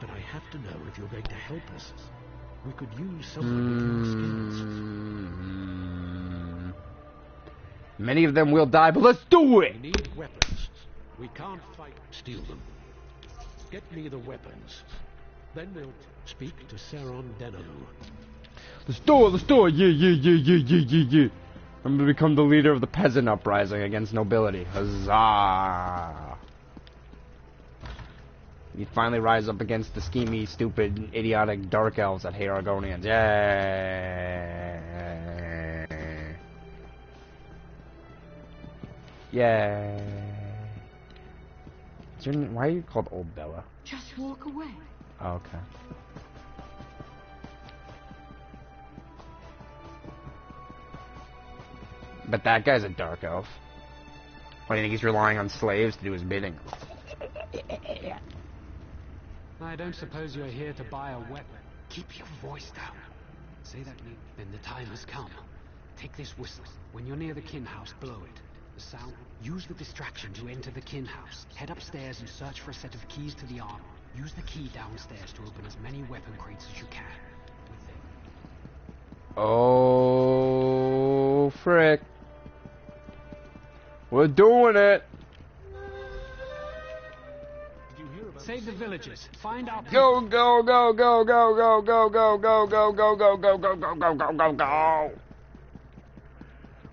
But I have to know if you're going to help us. We could use someone with your skills. Many of them will die, but let's do it! We need weapons. We can't fight. Steal them. Get me the weapons. Then we'll speak to Saron Denalu. Let's do it! Yeah. I'm gonna become the leader of the peasant uprising against nobility. Huzzah! You finally rise up against the schemy, stupid, idiotic dark elves that hate Argonians. Yay! Yay! Why are you called Old Bella? Just walk away. Oh, okay. But that guy's a dark elf. What, do you think he's relying on slaves to do his bidding? I don't suppose you're here to buy a weapon. Keep your voice down. Say that me, then the time has come. Take this whistle. When you're near the kin house, blow it. The sound. Use the distraction to enter the kin house. Head upstairs and search for a set of keys to the armor. Use the key downstairs to open as many weapon crates as you can. Oh, frick. We're doing it. Save the villagers. Find out. Go.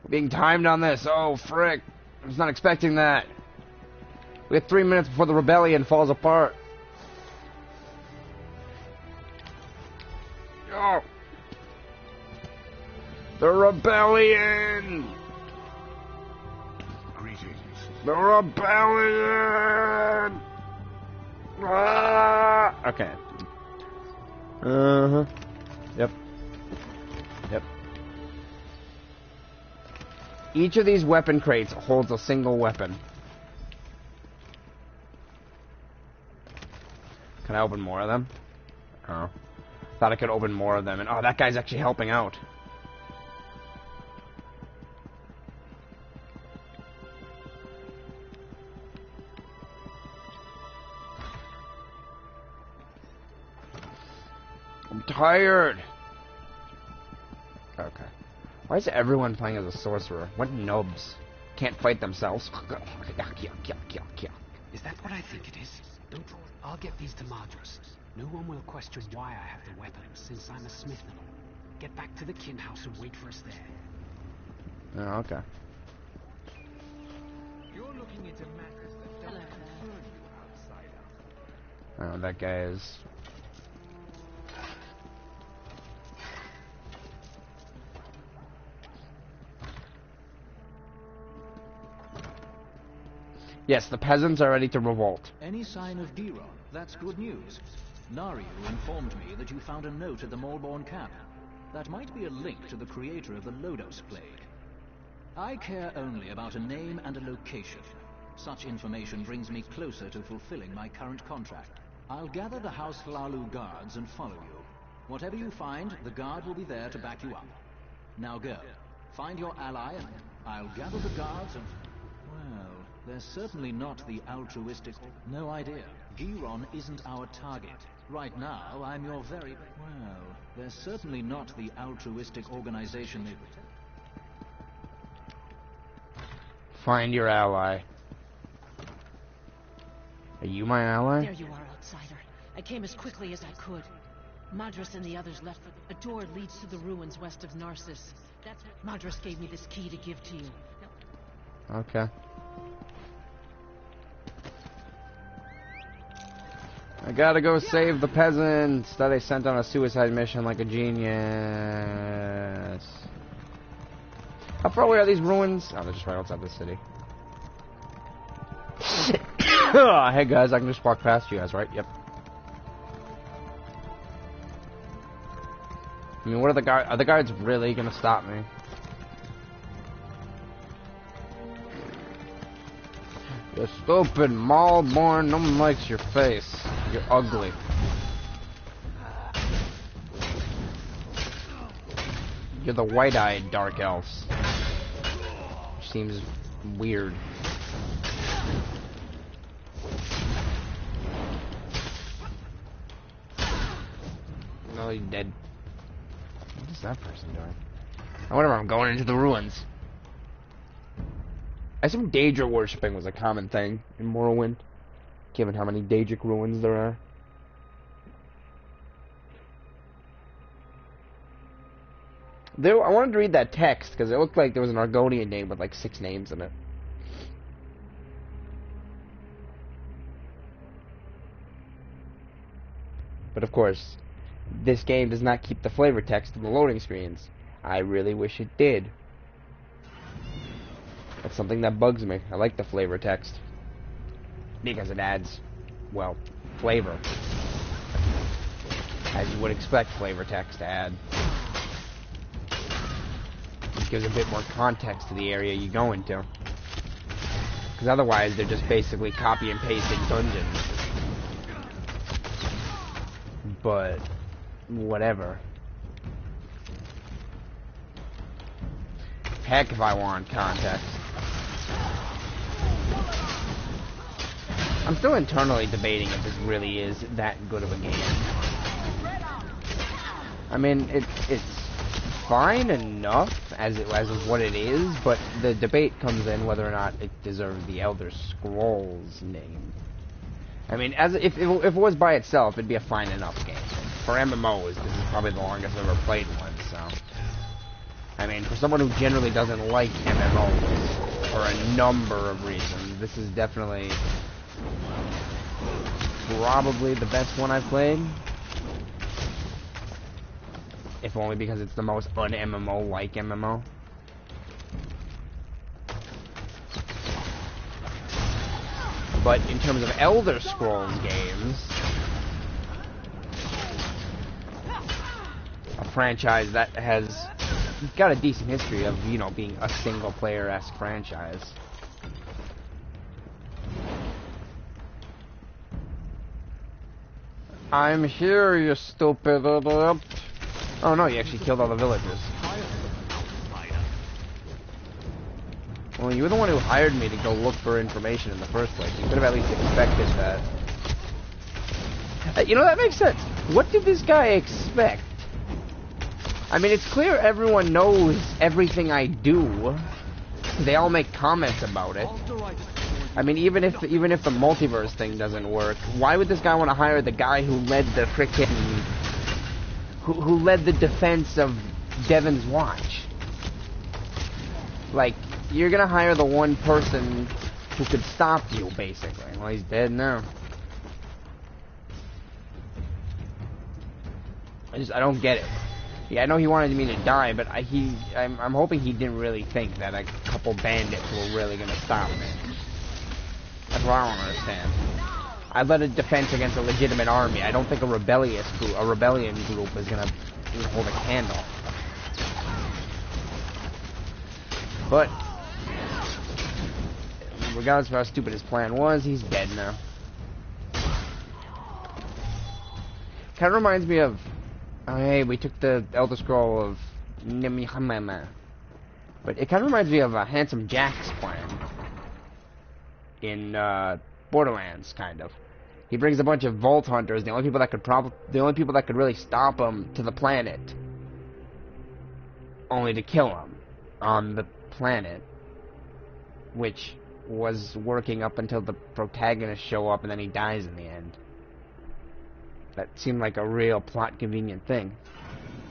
We're being timed on this. Oh, frick. I was not expecting that. We have 3 minutes before the rebellion falls apart. Go. The rebellion. Greetings. The rebellion. Ah! Okay. Yep. Each of these weapon crates holds a single weapon. Can I open more of them? Oh. Thought I could open more of them, and oh, that guy's actually helping out. I'm tired. Okay. Why is everyone playing as a sorcerer? What nubs? Can't fight themselves. Is that what I think it is? Don't worry. I'll get these to Madras. No one will question why I have the weapons, since I'm a smith and all. Get back to the kin house and wait for us there. Oh, okay. You're looking into matters that don't concern you, outsider. Oh, that guy is... Yes, the peasants are ready to revolt. Any sign of Giron? That's good news. Nariu informed me that you found a note at the Malborn camp. That might be a link to the creator of the Lodos plague. I care only about a name and a location. Such information brings me closer to fulfilling my current contract. I'll gather the House Hlalu guards and follow you. Whatever you find, the guard will be there to back you up. Now go. Find your ally and I'll gather the guards and... Well, they're certainly not the altruistic... No idea. Giron isn't our target. Right now, I'm your very... Well, they're certainly not the altruistic organization they... Find your ally. Are you my ally? There you are, outsider. I came as quickly as I could. Madras and the others left. A door leads to the ruins west of Narcissus. That's what Madras gave me this key to give to you. Okay. I gotta go save the peasants that I sent on a suicide mission like a genius. How far away are these ruins? Oh, they're just right outside the city. Hey guys, I can just walk past you guys, right? Yep. I mean, what are the guards? Are the guards really gonna stop me? You stupid Malborn, no one likes your face. You're ugly. You're the white-eyed dark elves. Which seems weird. No, he's dead. What is that person doing? I wonder if I'm going into the ruins. I assume Daedra worshipping was a common thing in Morrowind, given how many Daedric ruins there are. I wanted to read that text, because it looked like there was an Argonian name with like 6 names in it. But of course, this game does not keep the flavor text in the loading screens. I really wish it did. That's something that bugs me. I like the flavor text. Because it adds, well, flavor. As you would expect flavor text to add. It gives a bit more context to the area you go into. Because otherwise they're just basically copy and pasting dungeons. But, whatever. Heck if I want context. I'm still internally debating if this really is that good of a game. I mean, it's fine enough as what it is, but the debate comes in whether or not it deserves the Elder Scrolls name. I mean, if it was by itself, it'd be a fine enough game. For MMOs, this is probably the longest I've ever played one, so... I mean, for someone who generally doesn't like MMOs, for a number of reasons, this is definitely... probably the best one I've played. If only because it's the most un-MMO-like MMO. But in terms of Elder Scrolls games, a franchise that has got a decent history of, you know, being a single-player-esque franchise. I'm here, you stupid idiot. Oh no, you actually killed all the villagers. Well, you were the one who hired me to go look for information in the first place. You could have at least expected that. You know, that makes sense. What did this guy expect? I mean, it's clear everyone knows everything I do. They all make comments about it. I mean, even if the multiverse thing doesn't work, why would this guy want to hire the guy who led the frickin' who led the defense of Devon's Watch? Like, you're gonna hire the one person who could stop you, basically. Well, he's dead now. I don't get it. Yeah, I know he wanted me to die, but I'm hoping he didn't really think that a couple bandits were really gonna stop me. That's what I don't understand. I led a defense against a legitimate army. I don't think a rebellion group is gonna hold a candle. But regardless of how stupid his plan was, he's dead now. Kind of reminds me of, oh, hey, we took the Elder Scroll of Nimihama. But it kind of reminds me of a Handsome Jack's plan in Borderlands, kind of. He brings a bunch of Vault Hunters, the only people that could really stop him, to the planet, only to kill him on the planet, which was working up until the protagonists show up and then he dies in the end. That seemed like a real plot convenient thing.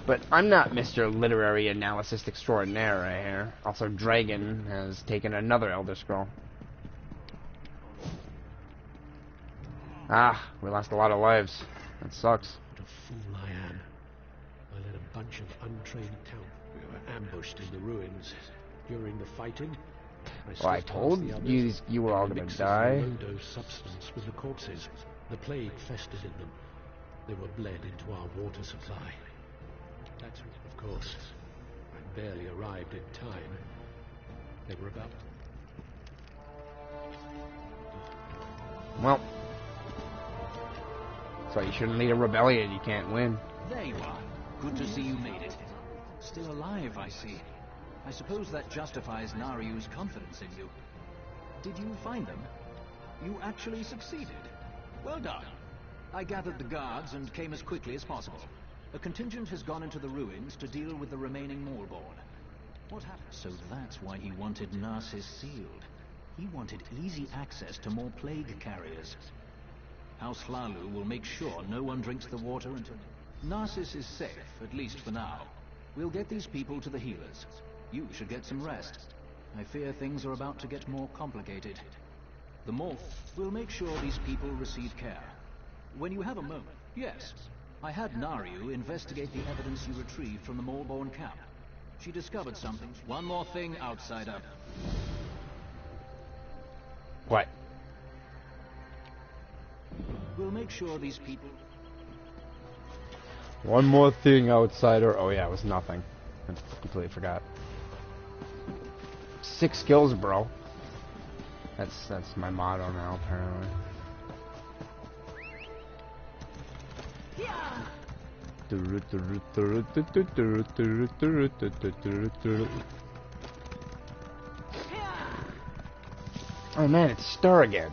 But I'm not Mr. Literary Analysis Extraordinaire right here. Also, Dragon has taken another Elder Scroll. Ah, we lost a lot of lives. That sucks. What a fool I am. I led a bunch of untrained town. We were ambushed in the ruins. During the fighting, well, I told you were all gonna die. Lodo substance with the corpses. The plague festered in them. They were bled into our water supply. That's, of course, I barely arrived in time. They were about... Well, so you shouldn't lead a rebellion. You can't win. There you are. Good to see you made it. Still alive, I see. I suppose that justifies Nariu's confidence in you. Did you find them? You actually succeeded. Well done. I gathered the guards and came as quickly as possible. A contingent has gone into the ruins to deal with the remaining Maulborn. What happened? So that's why he wanted Narsis sealed. He wanted easy access to more plague carriers. House Hlaalu will make sure no one drinks the water until... Narsis is safe, at least for now. We'll get these people to the healers. You should get some rest. I fear things are about to get more complicated. The Morph will make sure these people receive care. When you have a moment, yes. I had Nariu investigate the evidence you retrieved from the Maulborn camp. She discovered something. One more thing, outsider. What? We'll make sure these people... One more thing, outsider. Oh yeah, it was nothing. I completely forgot. 6 skills, bro. That's my motto now, apparently. Oh man, it's Star again.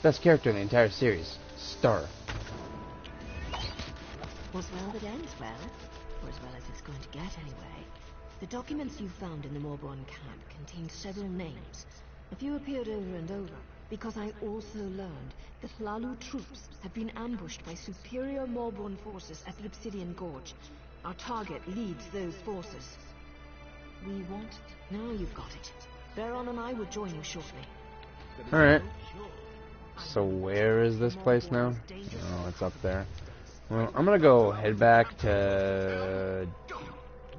Best character in the entire series. Star. Was well that ends well, or as well as it's going to get anyway. The documents you found in the Maulborn camp contained several names. A few appeared over and over, because I also learned that Hlaalu troops have been ambushed by superior Maulborn forces at the Obsidian Gorge. Our target leads those forces. We want it. Now you've got it. Baron and I will join you shortly. Alright. So where is this place now? Oh, it's up there. Well, I'm gonna go head back to...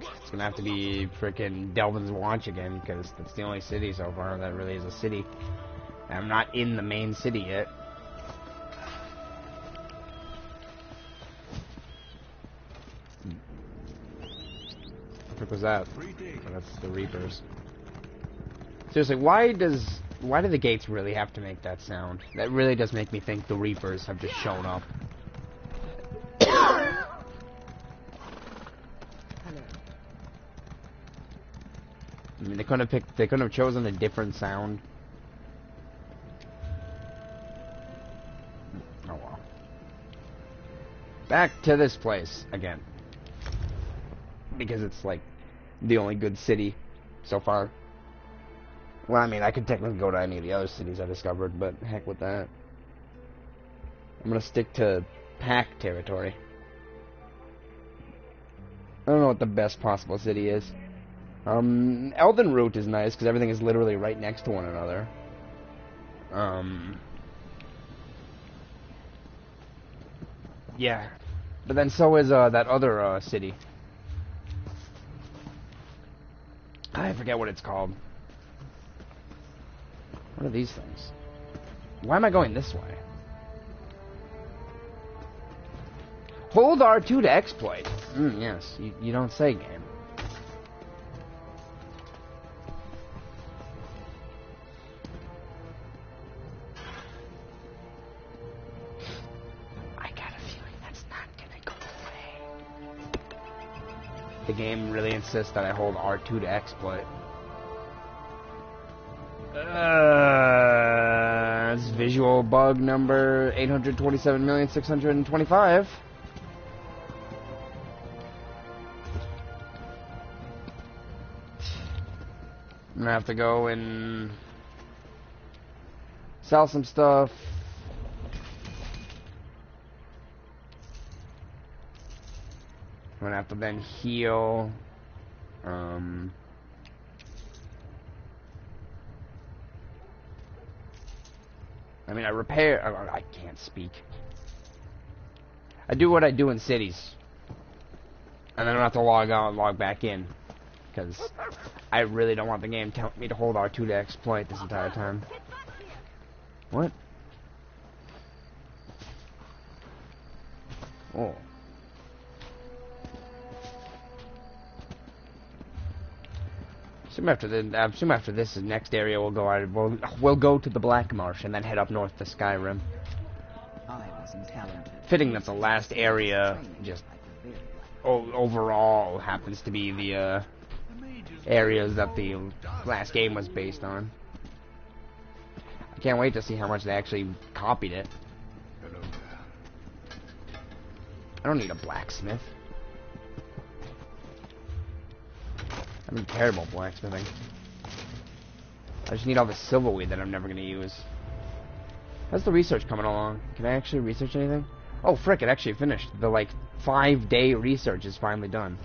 It's gonna have to be frickin' Delvin's Watch again, because that's the only city so far that really is a city. And I'm not in the main city yet. What was that? Oh, that's the Reapers. Seriously, why do the gates really have to make that sound? That really does make me think the Reapers have just shown up. I mean, they couldn't have chosen a different sound. Oh well. Back to this place again. Because it's like the only good city so far. Well, I mean, I could technically go to any of the other cities I discovered, but heck with that. I'm gonna stick to pack territory. I don't know what the best possible city is. Elden Root is nice because everything is literally right next to one another. Yeah, but then so is that other city. I forget what it's called. What are these things? Why am I going this way? Hold R2 to exploit. Yes, you don't say, game. I got a feeling that's not gonna go away. The game really insists that I hold R2 to exploit. It's visual bug number 827,625,000. I'm gonna have to go and sell some stuff. I'm gonna have to then heal. I mean, I repair. I can't speak. I do what I do in cities, and then I don't have to log out and log back in, because I really don't want the game telling me to hold R2 to exploit this entire time. What? Oh. Assume after this next area we'll go to the Black Marsh and then head up north to Skyrim. Fitting that the last area just overall happens to be the areas that the last game was based on. I can't wait to see how much they actually copied it. I don't need a blacksmith. I'm terrible blacksmithing. I just need all the silverweed that I'm never gonna use. How's the research coming along? Can I actually research anything? Oh frick, it actually finished. The like 5-day research is finally done.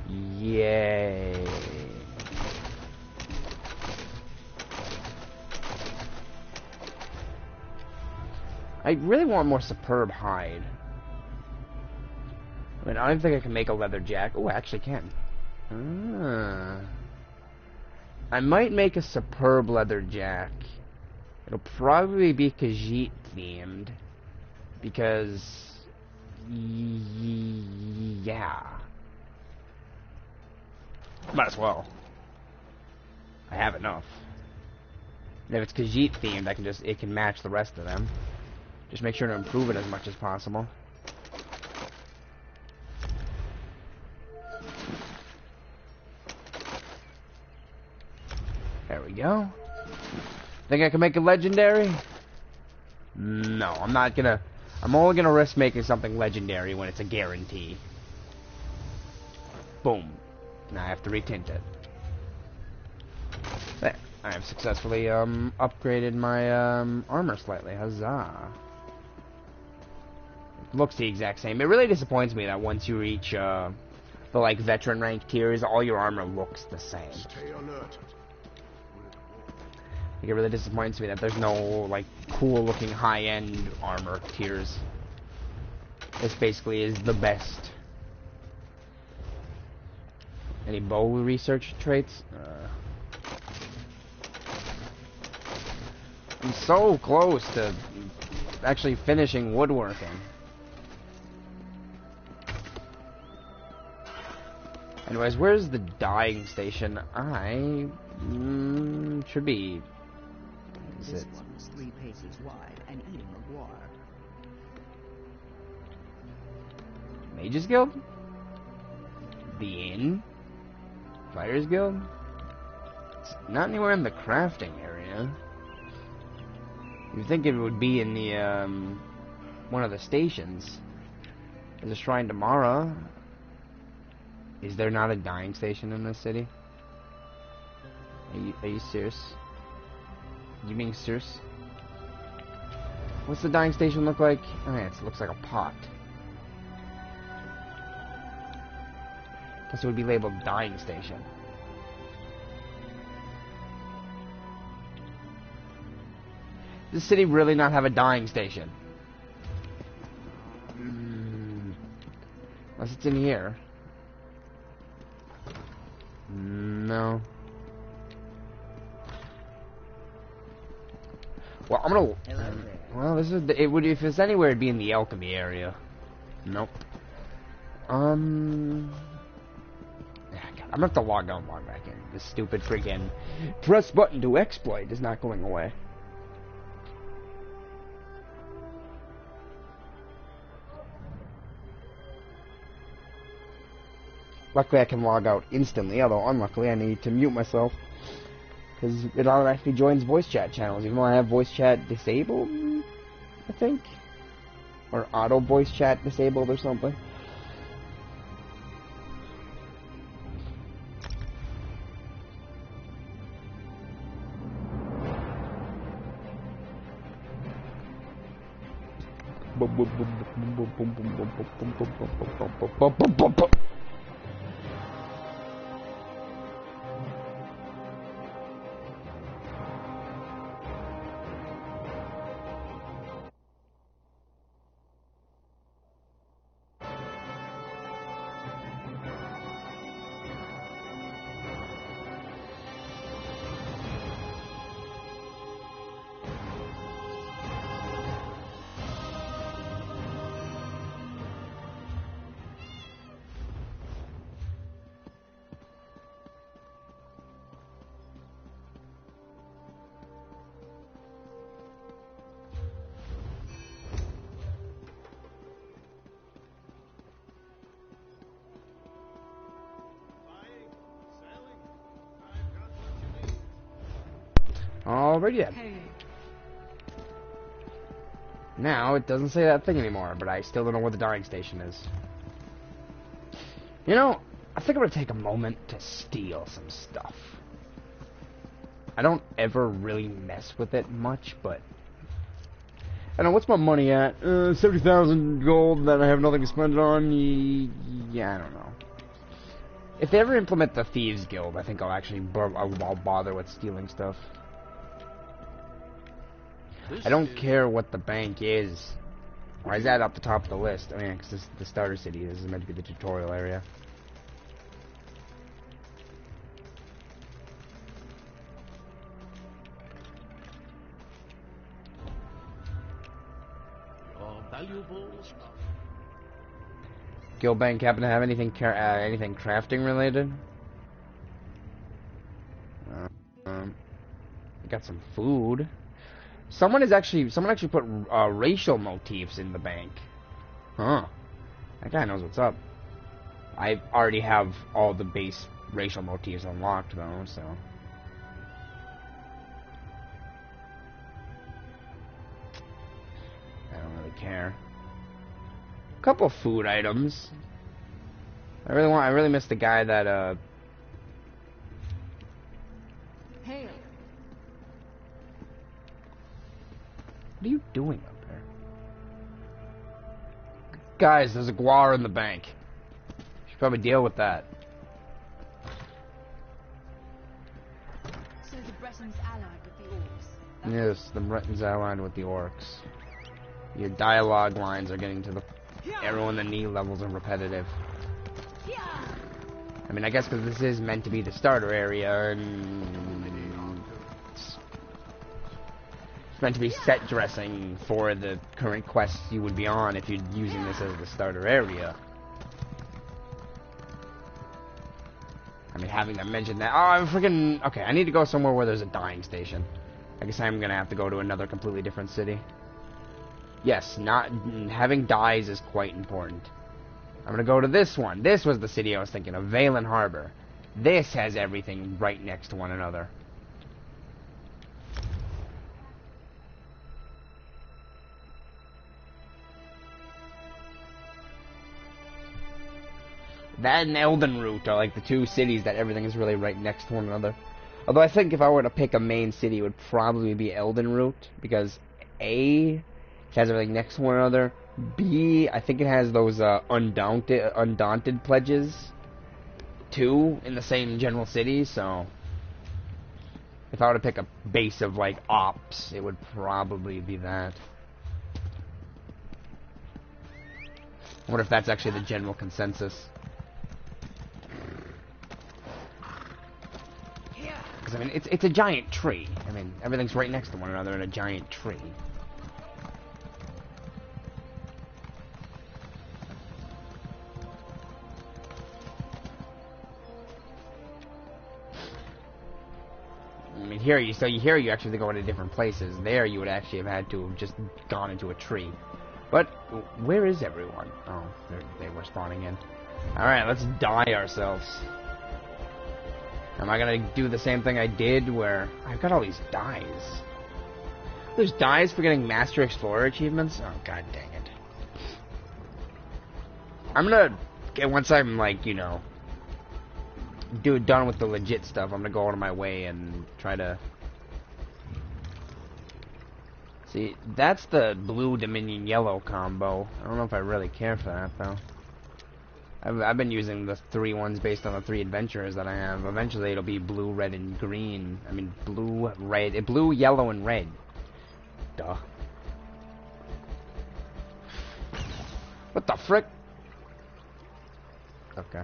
Yay. I really want more superb hide. I mean, I don't think I can make a leather jacket. Oh, I actually can. I might make a superb leather jack. It'll probably be Khajiit themed, because yeah, might as well. I have enough. And if it's Khajiit themed, it can match the rest of them. Just make sure to improve it as much as possible. There we go. Think I can make a legendary? No, I'm not gonna. I'm only gonna risk making something legendary when it's a guarantee. Boom. Now I have to retint it. There. I have successfully upgraded my armor slightly. Huzzah. It looks the exact same. It really disappoints me that once you reach the like veteran rank tiers, all your armor looks the same. Stay alert. Like, it really disappoints me that there's no, like, cool-looking high-end armor tiers. This basically is the best. Any bow research traits? I'm so close to actually finishing woodworking. Anyways, where's the dyeing station? I should be... This one's 3 paces wide and eating the guar. Mages Guild? The Inn? Fighters Guild? It's not anywhere in the crafting area. You'd think it would be in the, one of the stations. There's a shrine to Mara. Is there not a dying station in this city? Are you serious? You being serious? What's the dying station look like? Oh, yeah, it looks like a pot. Guess it would be labeled dying station. Does the city really not have a dying station? Unless it's in here. No. Well, I'm gonna. Well, this is. It would if it's anywhere, it'd be in the alchemy area. Nope. I'm gonna have to log out and log back in. This stupid freaking press button to exploit is not going away. Luckily I can log out instantly, although unluckily I need to mute myself. Because it automatically joins voice chat channels, even though I have voice chat disabled, I think. Or auto voice chat disabled or something. Alrighty then. Now, it doesn't say that thing anymore, but I still don't know where the dying station is. You know, I think I'm gonna take a moment to steal some stuff. I don't ever really mess with it much, but... I don't know, what's my money at? 70,000 gold that I have nothing to spend it on? Yeah, I don't know. If they ever implement the Thieves Guild, I think I'll actually I'll bother with stealing stuff. I don't care what the bank is. Why is that up the top of the list? I mean, because this is the starter city. This is meant to be the tutorial area. Your valuables. Guild bank happen to have anything anything crafting related? Got some food. Someone actually put racial motifs in the bank. Huh. That guy knows what's up. I already have all the base racial motifs unlocked though, so. I don't really care. Couple of food items. I really miss the guy that Hail. What are you doing up there? Guys, there's a guar in the bank. Should probably deal with that. So the Bretons allied with the orcs? Yes, the Bretons allied with the orcs. Your dialogue lines are getting to the arrow in the knee levels and repetitive. I mean, I guess because this is meant to be the starter area, and it's meant to be set dressing for the current quests you would be on if you're using this as the starter area. I mean, having them mention that. Oh, I'm freaking. Okay, I need to go somewhere where there's a dying station. I guess I'm gonna have to go to another completely different city. Yes, not having dyes is quite important. I'm gonna go to this one. This was the city I was thinking of, Valen Harbor. This has everything right next to one another. That and Eldenroot are like the two cities that everything is really right next to one another. Although I think if I were to pick a main city, it would probably be Eldenroot, because A, it has everything next to one another. B, I think it has those undaunted pledges, too, in the same general city, so... If I were to pick a base of, like, ops, it would probably be that. I wonder if that's actually the general consensus. Because, I mean, it's a giant tree. I mean, everything's right next to one another in a giant tree. I mean, here you actually go into different places. There, you would actually have had to have just gone into a tree. But where is everyone? Oh, they were spawning in. All right, let's dye ourselves. Am I gonna do the same thing I did where I've got all these dyes? There's dyes for getting Master Explorer achievements? Oh, god dang it. I'm gonna once I'm like, you know, done with the legit stuff, I'm gonna go out of my way and try to... See, that's the blue Dominion yellow combo. I don't know if I really care for that, though. I've been using the 3 ones based on the 3 adventurers that I have. Eventually it'll be blue, red, and green. I mean, blue, red... Blue, yellow, and red. Duh. What the frick? Okay.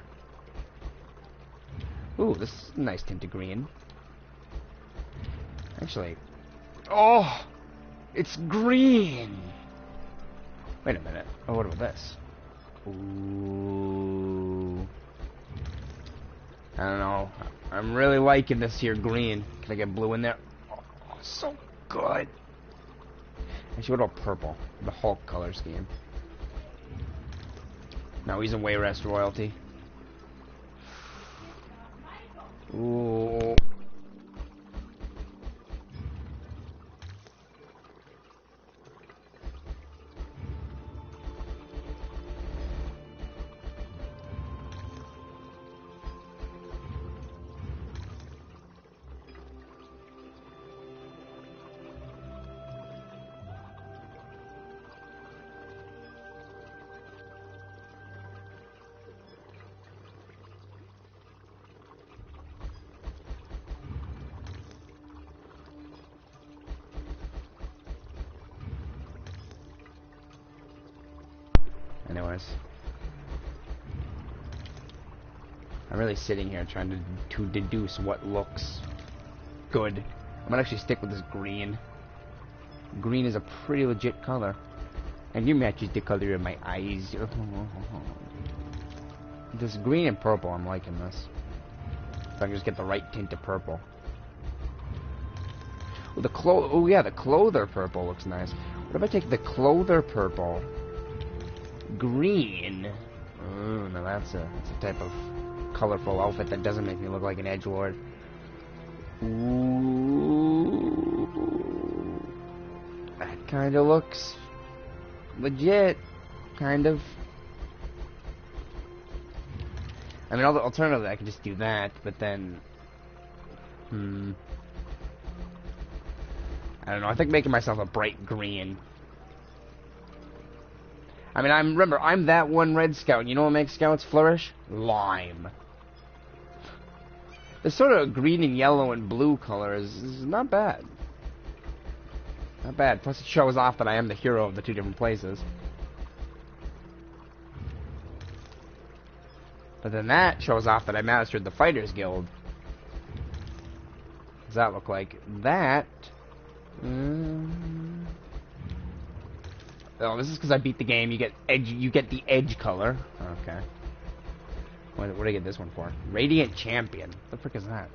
Ooh, this is a nice tint of green. Actually... Oh! It's green! Wait a minute. Oh, what about this? Ooh. I don't know. I'm really liking this here green. Can I get blue in there? Oh, so good! Actually, what about purple? The Hulk color scheme. No, he's a Wayrest royalty. Ooh. Anyways, I'm really sitting here trying to deduce what looks good. I'm gonna actually stick with this green. Green is a pretty legit color, and you matches the color of my eyes. This green and purple, I'm liking this. If I can just get the right tint of purple. Well, oh yeah, the clother purple looks nice. What if I take the clother purple? Green. Ooh, now that's a type of colorful outfit that doesn't make me look like an edgelord. Ooh, that kind of looks legit, kind of. I mean, alternatively, I could just do that, but then, I don't know. I think making myself a bright green. I mean, remember, I'm that one red scout. You know what makes scouts flourish? Lime. The sort of green and yellow and blue color is not bad. Not bad. Plus it shows off that I am the hero of the 2 different places. But then that shows off that I mastered the Fighters Guild. What does that look like? That... Oh, this is because I beat the game. You get the edge color. Okay. What did I get this one for? Radiant Champion. What the frick is that?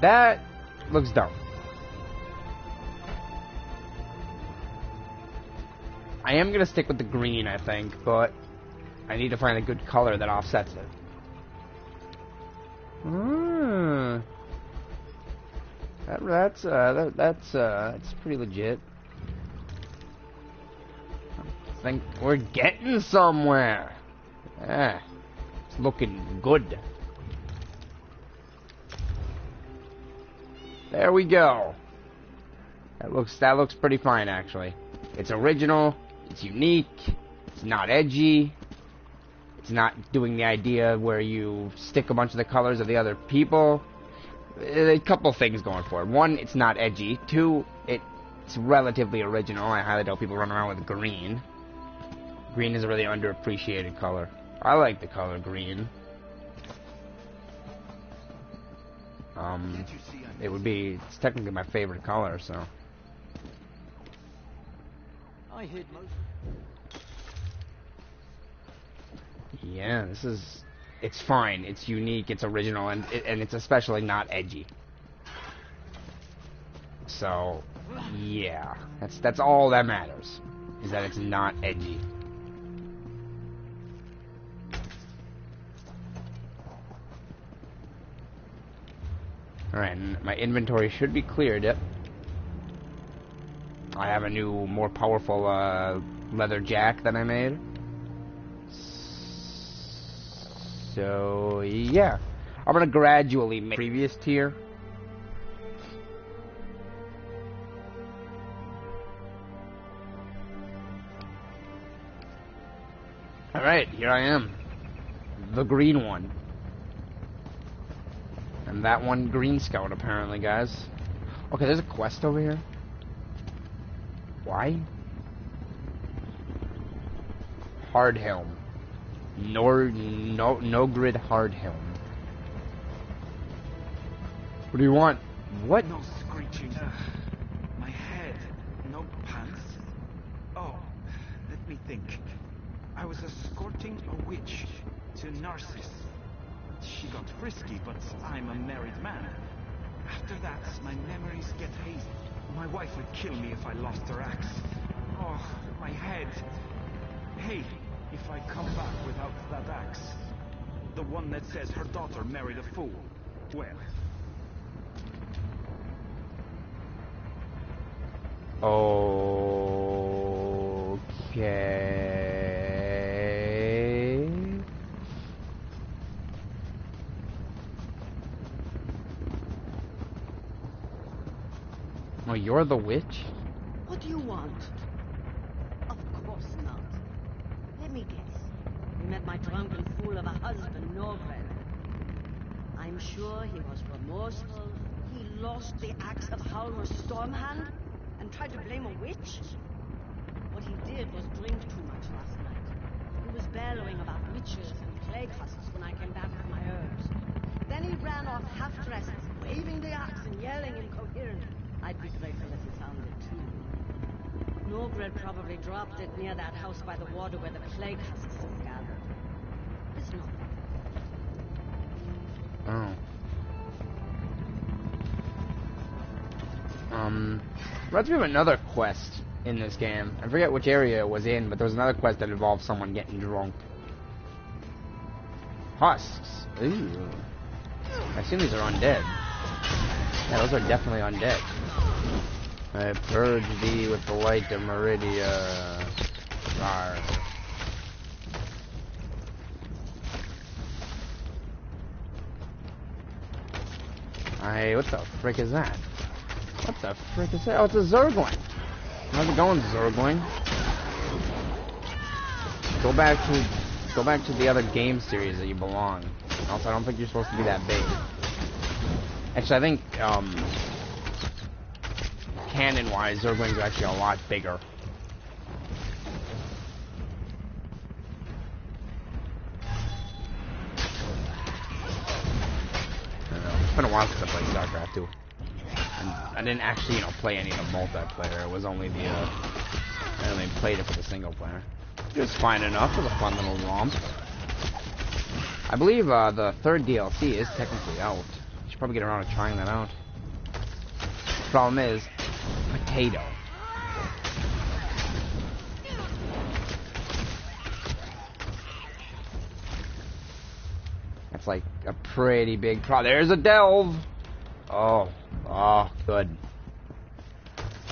That Looks dumb. I am gonna stick with the green, I think, but I need to find a good color that offsets it. That's pretty legit. I think we're getting somewhere. Yeah, it's looking good. There we go. That looks pretty fine, actually. It's original. It's unique. It's not edgy. It's not doing the idea where you stick a bunch of the colors of the other people. A couple things going for it. One, it's not edgy. Two, it's relatively original. I highly doubt people run around with green. Green is a really underappreciated color. I like the color green. It's technically my favorite color, so. I hid most. Yeah, it's fine. It's unique. It's original, and it's especially not edgy. So, yeah, that's all that matters, is that it's not edgy. Alright, and my inventory should be cleared. Yep. I have a new, more powerful leather jack that I made. So, yeah. I'm gonna gradually make previous tier. Alright, here I am. The green one. And that one, Green Scout, apparently, guys. Okay, there's a quest over here. Why? Hardhelm. Nogrid Hardhelm. What do you want? What? No screeching. My head. No pants. Oh, let me think. I was escorting a witch to Narcissus. She got frisky, but I'm a married man. After that, my memories get hazy. My wife would kill me if I lost her axe. Oh, my head. Hey, if I come back without that axe, the one that says her daughter married a fool, well... Okay. Oh, you're the witch? What do you want? Of course not. Let me guess. You met my drunken fool of a husband, Norgren. I'm sure he was remorseful. He lost the axe of Halmer Stormhand and tried to blame a witch. What he did was drink too much last night. He was bellowing about witches and plague husks when I came back with my herbs. Then he ran off half-dressed, waving the axe and yelling incoherently. I'd be grateful if you found it too. Norgred probably dropped it near that house by the water where the plague husks have gathered. It's not that. Oh. Reminds me of another quest in this game. I forget which area it was in, but there was another quest that involved someone getting drunk. Husks. Ooh. I assume these are undead. Yeah, those are definitely undead. I purge thee with the light of Meridia. Rawr. What the frick is that? What the frick is that? Oh, it's a Zergling. How's it going, Zergling? Go back to the other game series that you belong. Also, I don't think you're supposed to be that big. Actually, I think, canon-wise, Zerglings are actually a lot bigger. I don't know. It's been a while since I played StarCraft 2. And I didn't actually, play any of the multiplayer. It was only the, I only played it for the single player. It was fine enough. It was a fun little romp. I believe, the third DLC is technically out. Should probably get around to trying that out. Problem is, potato. That's like a pretty big problem. There's a delve! Oh, good.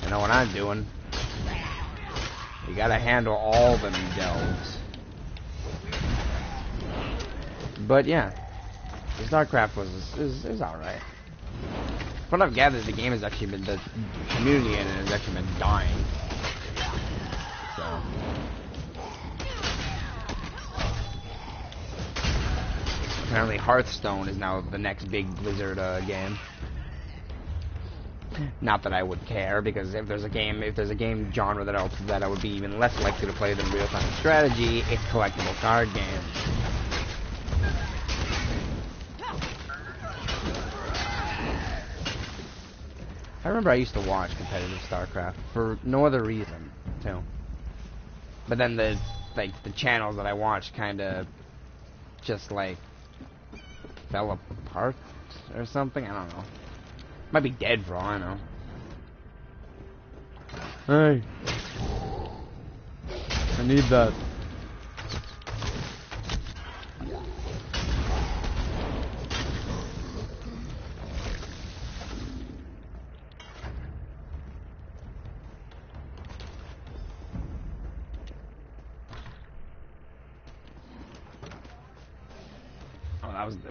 I know what I'm doing. You gotta handle all them delves. But yeah, StarCraft is alright. From what I've gathered, the game has actually been, the community in it has actually been dying. So. Apparently Hearthstone is now the next big Blizzard game. Not that I would care, because if there's a game genre that I would be even less likely to play than real-time strategy, it's collectible card games. I remember I used to watch competitive StarCraft for no other reason, too. But then the channels that I watched kind of just like fell apart or something. I don't know. Might be dead for all I know. Hey, I need that.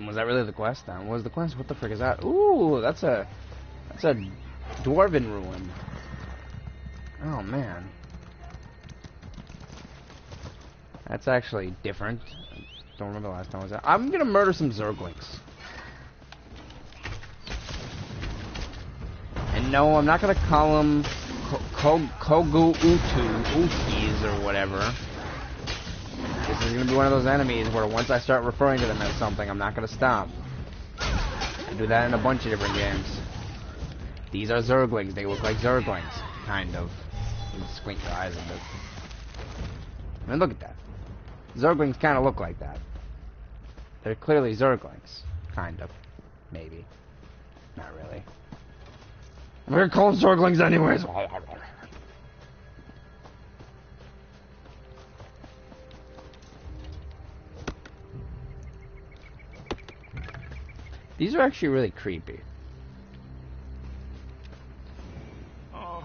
Was that really the quest? Then what was the quest? What the frick is that? Ooh, that's a dwarven ruin. Oh man, that's actually different. I don't remember the last time I was there. I'm gonna murder some Zerglings. And no, I'm not gonna call them Kogu Utis or whatever. This is going to be one of those enemies where once I start referring to them as something, I'm not going to stop. I do that in a bunch of different games. These are Zerglings. They look like Zerglings. Kind of. You squint your eyes a bit. I mean, look at that. Zerglings kind of look like that. They're clearly Zerglings. Kind of. Maybe. Not really. I'm going to call them Zerglings anyways. These are actually really creepy. Oh,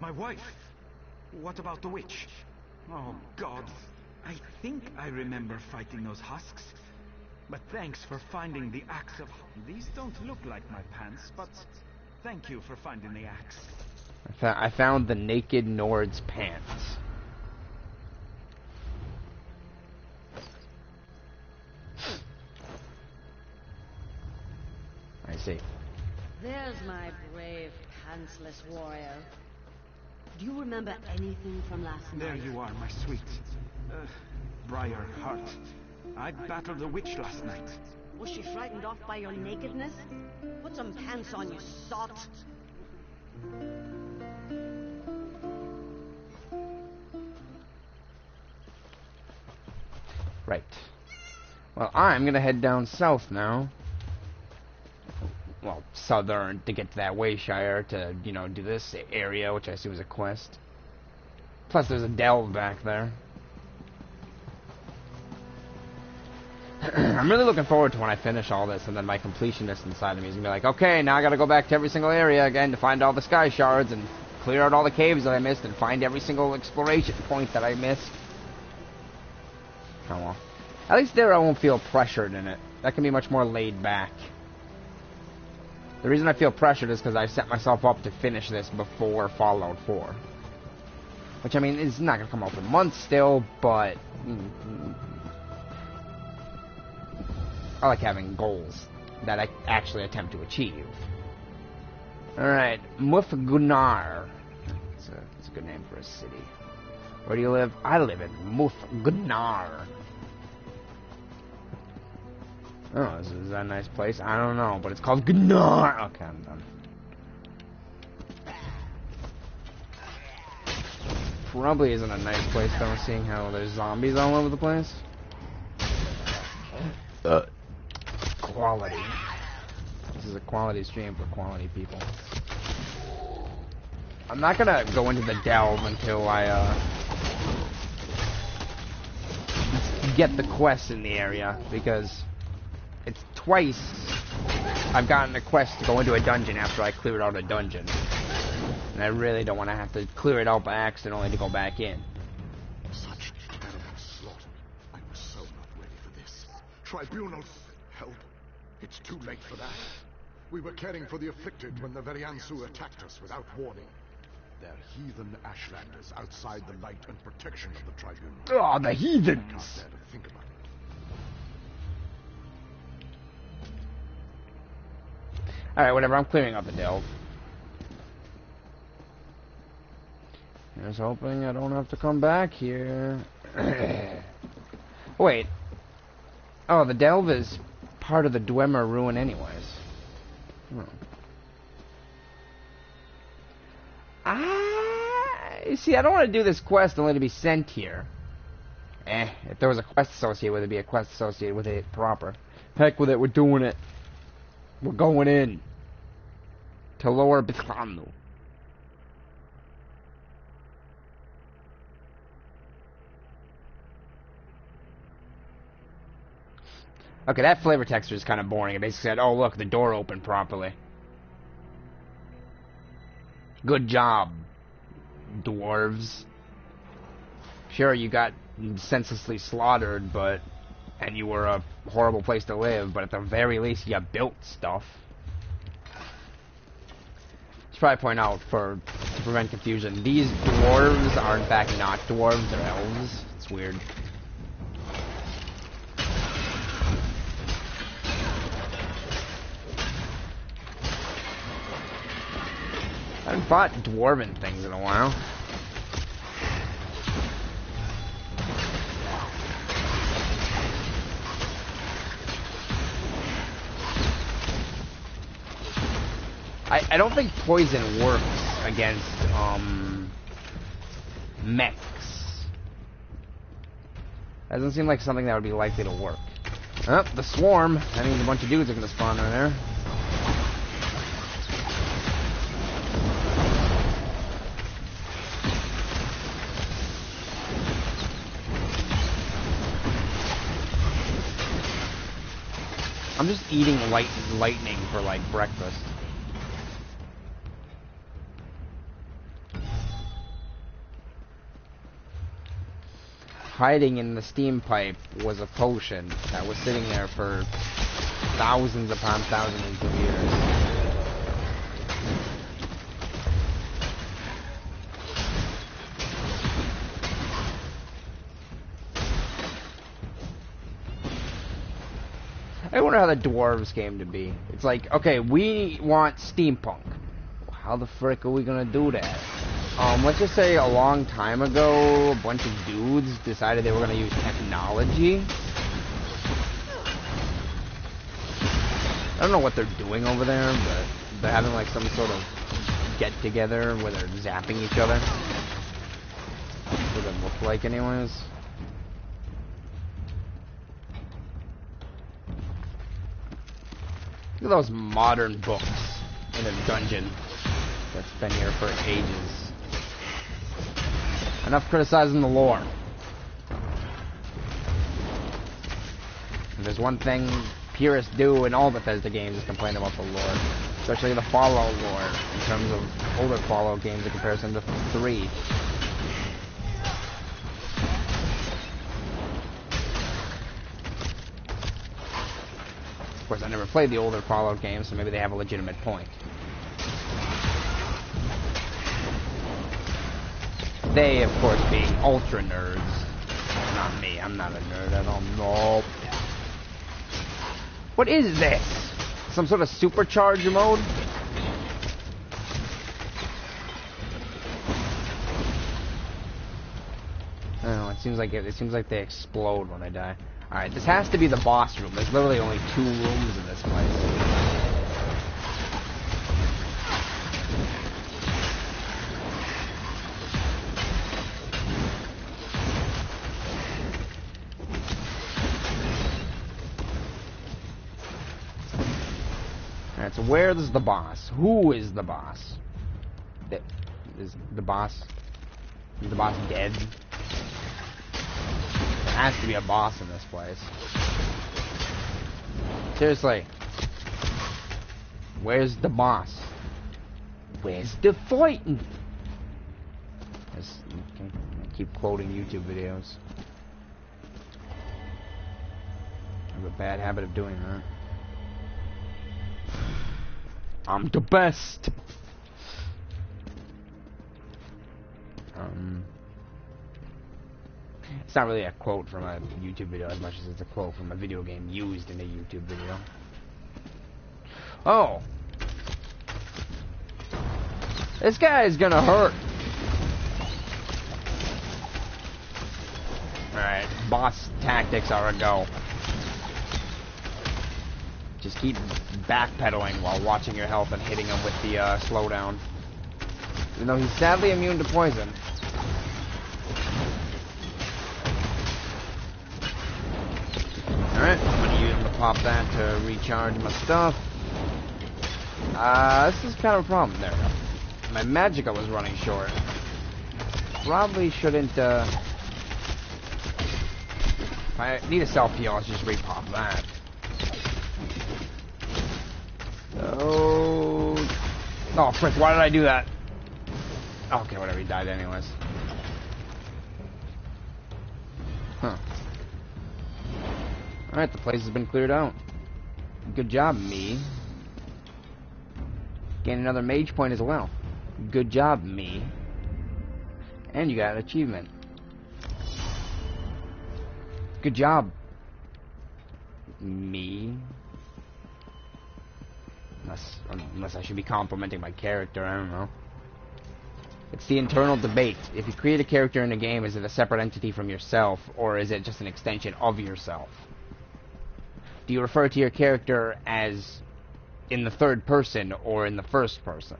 my wife. What about the witch? Oh, God. I think I remember fighting those husks. But thanks for finding the axe of... These don't look like my pants, but thank you for finding the axe. I found the naked Nord's pants. I see. There's my brave, pantsless warrior. Do you remember anything from last night? There you are, my sweet. Briar Heart. I battled the witch last night. Was she frightened off by your nakedness? Put some pants on, you sot. Right. Well, I'm gonna head down south now. Well, southern to get to that Wayshire to, you know, do this area, which I assume is a quest. Plus, there's a delve back there. I'm really looking forward to when I finish all this, and then my completionist inside of me is gonna be like, okay, now I gotta go back to every single area again to find all the sky shards and clear out all the caves that I missed and find every single exploration point that I missed. Oh well. At least there I won't feel pressured in it. That can be much more laid back. The reason I feel pressured is because I set myself up to finish this before Fallout 4. Which, I mean, it's not going to come out for months still, but... I like having goals that I actually attempt to achieve. Alright, Mufgunar. It's a good name for a city. Where do you live? I live in Mufgunar. Oh, is that a nice place? I don't know, but it's called Gnar. Okay, I'm done. Probably isn't a nice place though, seeing how there's zombies all over the place. Quality. This is a quality stream for quality people. I'm not gonna go into the delve until I get the quest in the area, because it's twice I've gotten a quest to go into a dungeon after I cleared out a dungeon. And I really don't want to have to clear it out by accident only to go back in. Such terrible slaughter. I was so not ready for this. Tribunals, help. It's too late for that. We were caring for the afflicted when the Veriansu attacked us without warning. They're heathen Ashlanders outside the light and protection of the Tribunal. Oh, the heathens! I can't bear to think about it. Alright, whatever, I'm clearing out the delve. Just hoping I don't have to come back here. Wait. Oh, the delve is part of the Dwemer ruin anyways. Oh. See, I don't want to do this quest only to be sent here. If there was a quest associated with it, it'd be a quest associated with it proper. Heck with it, we're doing it. We're going in. To Lower Bithanu. Okay, that flavor texture is kind of boring. It basically said, oh look, the door opened properly. Good job, dwarves. Sure, you got senselessly slaughtered, and you were a horrible place to live, but at the very least you built stuff. Should probably point out, to prevent confusion, these dwarves are in fact not dwarves, they're elves. It's weird. I haven't fought dwarven things in a while. I don't think poison works against mechs. That doesn't seem like something that would be likely to work. Oh, the swarm. That means a bunch of dudes are gonna spawn right there. I'm just eating lightning for, like, breakfast. Hiding in the steam pipe was a potion that was sitting there for thousands upon thousands of years. I wonder how the dwarves came to be. It's like, okay, we want steampunk. How the frick are we gonna do that? Let's just say a long time ago, a bunch of dudes decided they were gonna use technology. I don't know what they're doing over there, but they're having like some sort of get-together where they're zapping each other. That's what it looked like anyways. Look at those modern books in a dungeon that's been here for ages. Enough criticizing the lore. If there's one thing purists do in all Bethesda games is complain about the lore. Especially the Fallout lore, in terms of older Fallout games in comparison to 3. Of course, I never played the older Fallout games, so maybe they have a legitimate point. They, of course, being ultra nerds. Not me, I'm not a nerd at all. Nope. What is this? Some sort of supercharger mode? I don't know, it seems like they explode when I die. Alright, this has to be the boss room. There's literally only 2 rooms in this place. Alright, so where's the boss? Who is the boss? Is the boss dead? There has to be a boss in this place. Seriously. Where's the boss? Where's the fighting? Okay. I keep quoting YouTube videos. I have a bad habit of doing that. I'm the best! It's not really a quote from a YouTube video as much as it's a quote from a video game used in a YouTube video. Oh! This guy is gonna hurt! Alright, boss tactics are a go. Just keep backpedaling while watching your health and hitting him with the slowdown. Even though he's sadly immune to poison. Alright, I'm gonna use him to pop that to recharge my stuff. This is kind of a problem. There we go. My magicka was running short. Probably shouldn't, if I need a self-heal, I'll just repop that. Oh, frick, why did I do that? Okay, whatever, he died anyways. Huh. Alright, the place has been cleared out. Good job, me. Gain another mage point as well. Good job, me. And you got an achievement. Good job, me. Unless I should be complimenting my character, I don't know. It's the internal debate. If you create a character in a game, is it a separate entity from yourself, or is it just an extension of yourself? Do you refer to your character as in the third person or in the first person?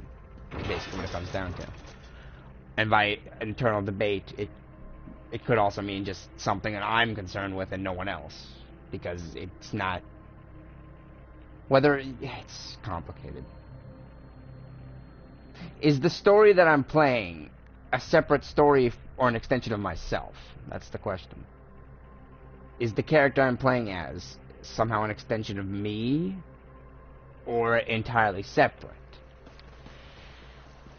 Basically what it comes down to. And by internal debate, it could also mean just something that I'm concerned with and no one else. Because it's not... It's complicated. Is the story that I'm playing a separate story or an extension of myself? That's the question. Is the character I'm playing as somehow an extension of me? Or entirely separate?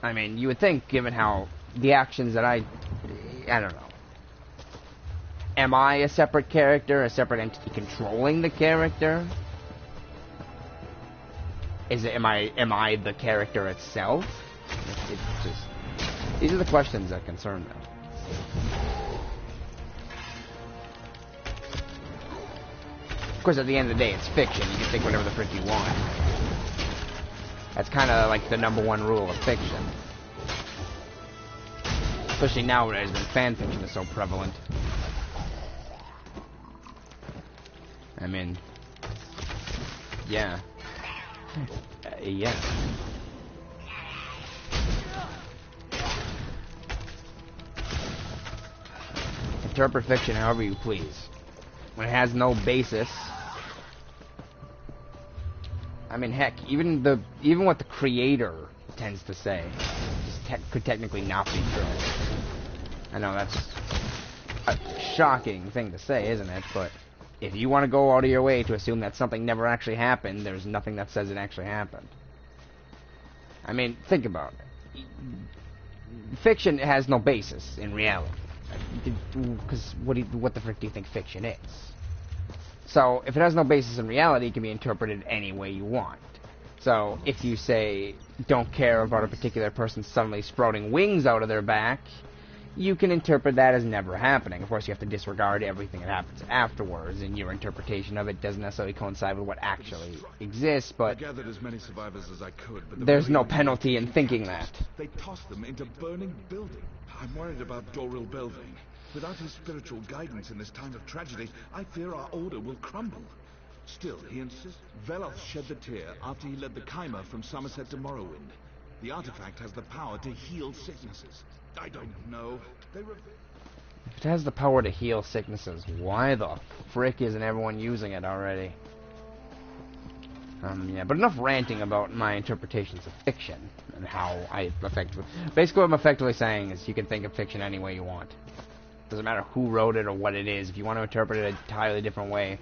I mean, you would think, given how the actions that I don't know. Am I a separate character, a separate entity controlling the character? Am I the character itself? It's just, these are the questions that concern me. Of course, at the end of the day, it's fiction. You can think whatever the frick you want. That's kind of like the #1 rule of fiction. Especially nowadays when fan fiction is so prevalent. I mean, yeah. Yeah. Interpret fiction however you please. When it has no basis. I mean, heck, even what the creator tends to say could technically not be true. I know that's a shocking thing to say, isn't it? But if you want to go out of your way to assume that something never actually happened, there's nothing that says it actually happened. I mean, think about it. Fiction has no basis in reality. Because what the frick do you think fiction is? So, if it has no basis in reality, it can be interpreted any way you want. So, if you say, don't care about a particular person suddenly sprouting wings out of their back, you can interpret that as never happening. Of course, you have to disregard everything that happens afterwards, and your interpretation of it doesn't necessarily coincide with what actually exists, but I gathered as many survivors as I could, but there's no penalty in thinking that. They tossed them into burning buildings. I'm worried about Doril Belvane. Without his spiritual guidance in this time of tragedy, I fear our order will crumble. Still, he insists Veloth shed the tear after he led the Kai'Ma from Somerset to Morrowind. The artifact has the power to heal sicknesses. I don't know. If it has the power to heal sicknesses, why the frick isn't everyone using it already? Yeah, but enough ranting about my interpretations of fiction and how I basically what I'm effectively saying is you can think of fiction any way you want. Doesn't matter who wrote it or what it is. If you want to interpret it an entirely different way,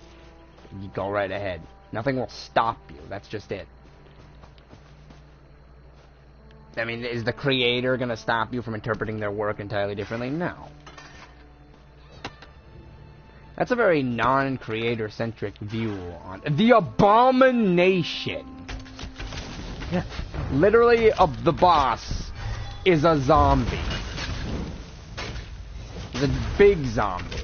you go right ahead. Nothing will stop you. That's just it. I mean, is the creator going to stop you from interpreting their work entirely differently? No. That's a very non-creator-centric view on the Abomination. Literally, the boss is a zombie. He's a big zombie.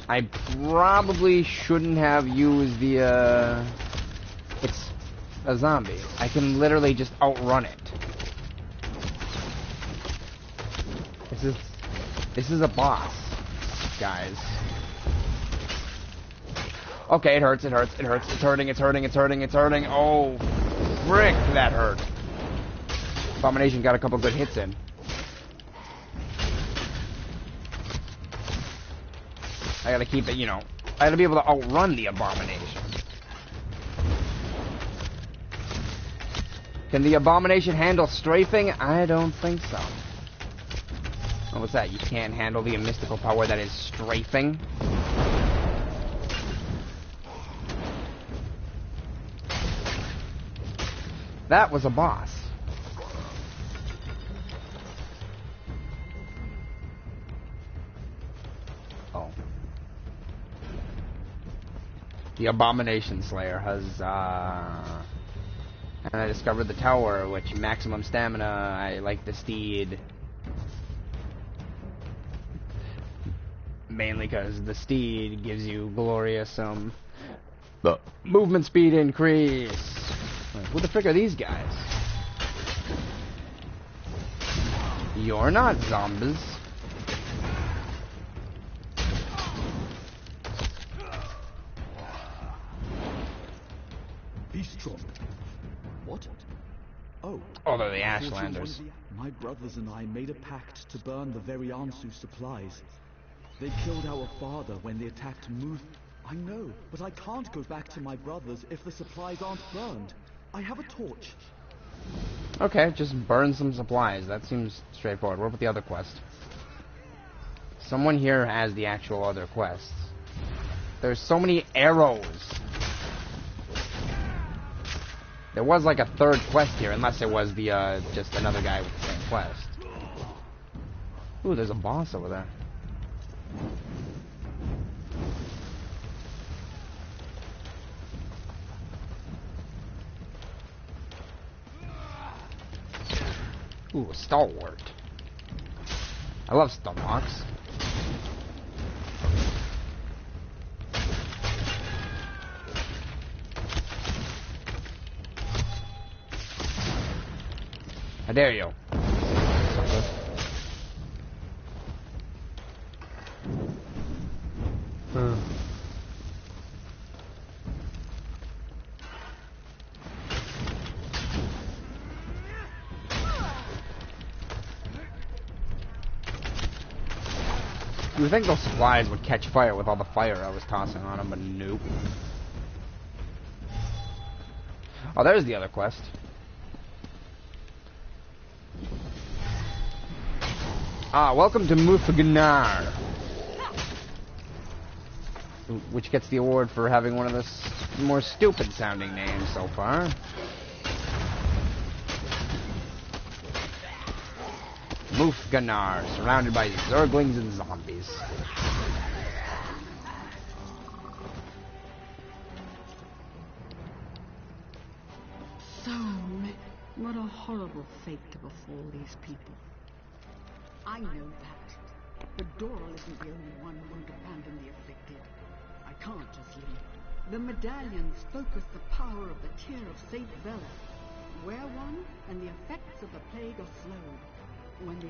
I probably shouldn't have used the, it's a zombie. I can literally just outrun it. This is a boss, guys. Okay, it hurts, it hurts, it hurts, it's hurting, it's hurting, it's hurting, it's hurting. Oh, frick, that hurt. Abomination got a couple good hits in. I gotta keep it, you know, I gotta be able to outrun the Abomination. Can the Abomination handle strafing? I don't think so. Oh, what's that? You can't handle the mystical power that is strafing? That was a boss. Oh. The Abomination Slayer has, and I discovered the tower, which maximum stamina, I like the steed. Mainly because the steed gives you glorious, movement speed increase. Like, who the frick are these guys? You're not zombies. Be strong. What? Oh. Oh, they're the Ashlanders. My brothers and I made a pact to burn the very Ansu supplies. They killed our father when they attacked Muth. I know, but I can't go back to my brothers if the supplies aren't burned. I have a torch. Okay, just burn some supplies. That seems straightforward. What about the other quest? Someone here has the actual other quests. There's so many arrows. There was like a third quest here, unless it was the, just another guy with the same quest. Ooh, there's a boss over there. Ooh, a stalwart. I love stalwarts. How dare you? You would think those supplies would catch fire with all the fire I was tossing on them, but nope. Oh, there's the other quest. Ah, welcome to Mufaganar. Which gets the award for having one of the more stupid sounding names so far. Mufaganar, surrounded by zerglings and zombies. So, what a horrible fate to befall these people. I know that. But Doral isn't the only one who won't abandon the afflicted. I can't just leave. The medallions focus the power of the tear of Saint Velis. Wear one, and the effects of the plague are slowed. When the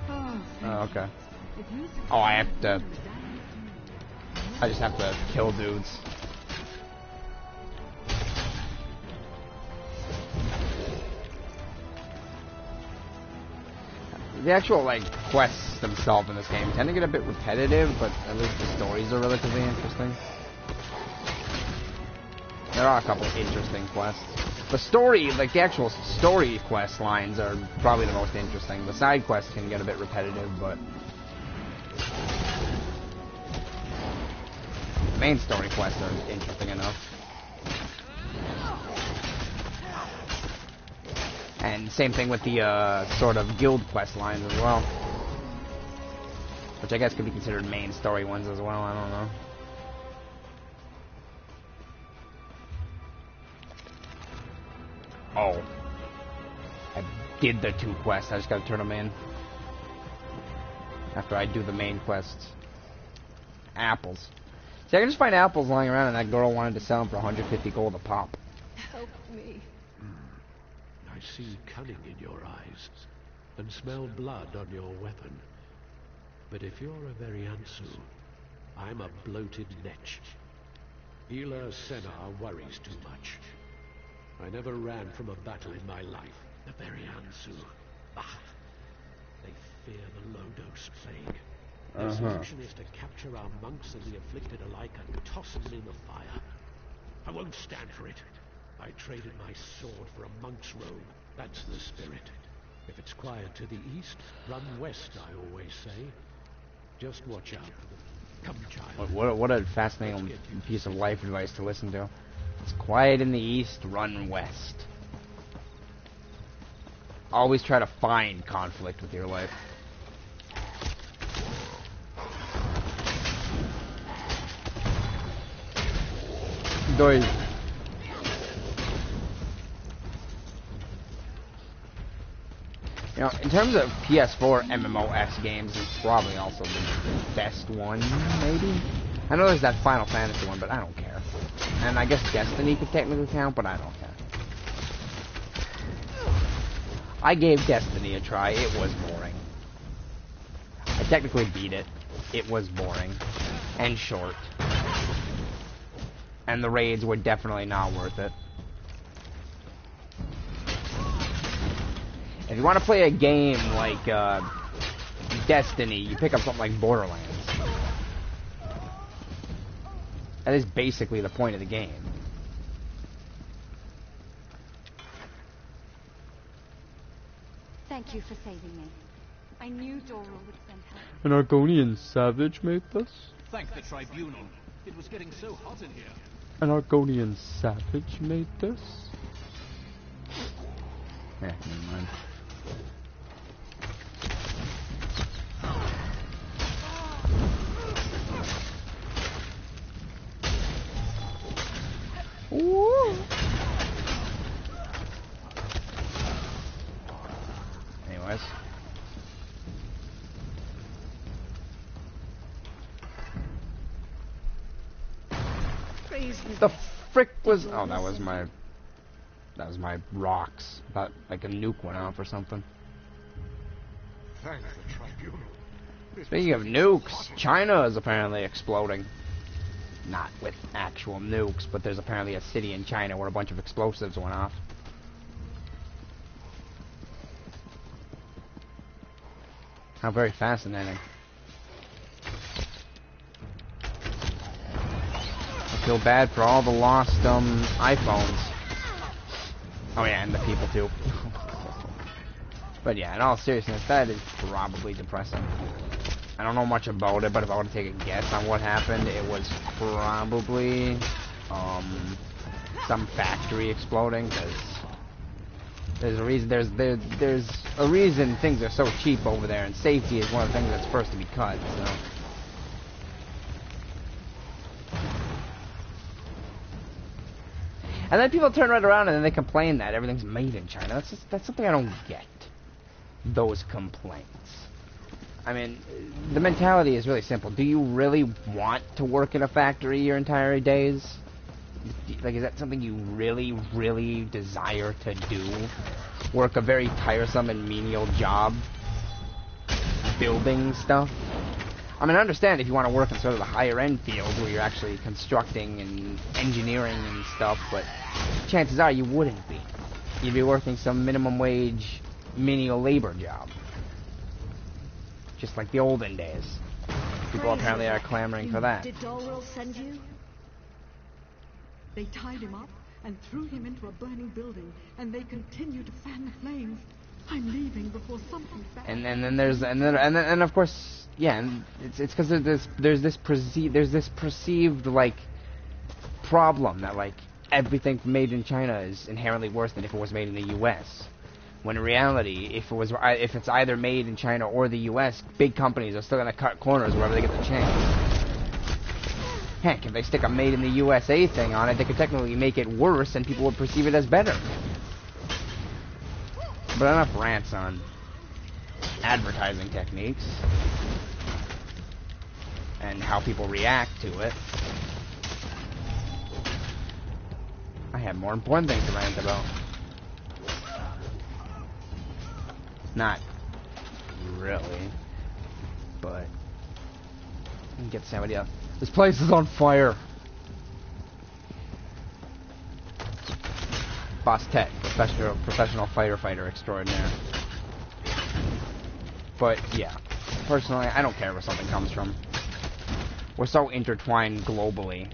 Oh, okay. Oh, I have to... I just have to kill dudes. The actual, like, quests themselves in this game tend to get a bit repetitive, but at least the stories are relatively interesting. There are a couple of interesting quests. The story, like the actual story quest lines are probably the most interesting. The side quests can get a bit repetitive, but the main story quests are interesting enough. And same thing with the sort of guild quest lines as well. Which I guess could be considered main story ones as well, I don't know. Oh. I did the 2 quests, I just gotta turn them in. After I do the main quests. Apples. See, I can just find apples lying around and that girl wanted to sell them for 150 gold a pop. Help me. I see cunning in your eyes, and smell blood on your weapon. But if you're a Variansu, I'm a bloated netch. Ila Senar worries too much. I never ran from a battle in my life. The Variansu. Bah! They fear the Lodos plague. Their solution is to capture our monks and the afflicted alike and toss them in the fire. I won't stand for it. I traded my sword for a monk's robe. That's the spirit. If it's quiet to the east, run west, I always say. Just watch out for them. Come, child. What a fascinating piece of life advice to listen to. It's quiet in the east, run west. Always try to find conflict with your life. Dois. You know, in terms of PS4 MMOS games, it's probably also the best one, maybe? I know there's that Final Fantasy one, but I don't care. And I guess Destiny could technically count, but I don't care. I gave Destiny a try. It was boring. I technically beat it. It was boring. And short. And the raids were definitely not worth it. If you want to play a game like Destiny, you pick up something like Borderlands. That is basically the point of the game. Thank you for saving me. I knew Dora would send help. An Argonian savage made this? Thank the Tribunal. It was getting so hot in here. An Argonian savage made this? Never mind. Ooh. Anyways. The frick was... Oh, that was my rocks. Thought like a nuke went off or something. Thank the Tribunal. Speaking of nukes, China is apparently exploding. Not with actual nukes, but there's apparently a city in China where a bunch of explosives went off. How very fascinating. I feel bad for all the lost iPhones. Oh yeah, and the people too. But yeah, in all seriousness, that is probably depressing. I don't know much about it, but if I were to take a guess on what happened, it was probably some factory exploding. Because there's a reason. There's a reason things are so cheap over there, and safety is one of the things that's first to be cut. So. And then people turn right around and then they complain that everything's made in China. That's something I don't get. Those complaints. I mean, the mentality is really simple. Do you really want to work in a factory your entire days? Like, is that something you really, really desire to do? Work a very tiresome and menial job? Building stuff? I mean, I understand if you want to work in sort of the higher-end fields where you're actually constructing and engineering and stuff, but chances are you wouldn't be. You'd be working some minimum wage, menial labor job. Just like the olden days. People apparently are clamoring for that. Did Dorwell send you? They tied him up and threw him into a burning building, and they continue to fan the flames. I'm leaving before something bad. And then there's and of course, yeah, and it's because there's this perceived like problem that like everything made in China is inherently worse than if it was made in the U.S. When in reality, if it's either made in China or the U.S., big companies are still gonna cut corners wherever they get the chance. Heck, if they stick a made in the USA thing on it, they could technically make it worse and people would perceive it as better. But enough rants on advertising techniques and how people react to it. I have more important things to rant about. Not really, but I can get somebody else. This place is on fire. Boss Tech, professional fighter extraordinaire. But yeah, personally, I don't care where something comes from. We're so intertwined globally.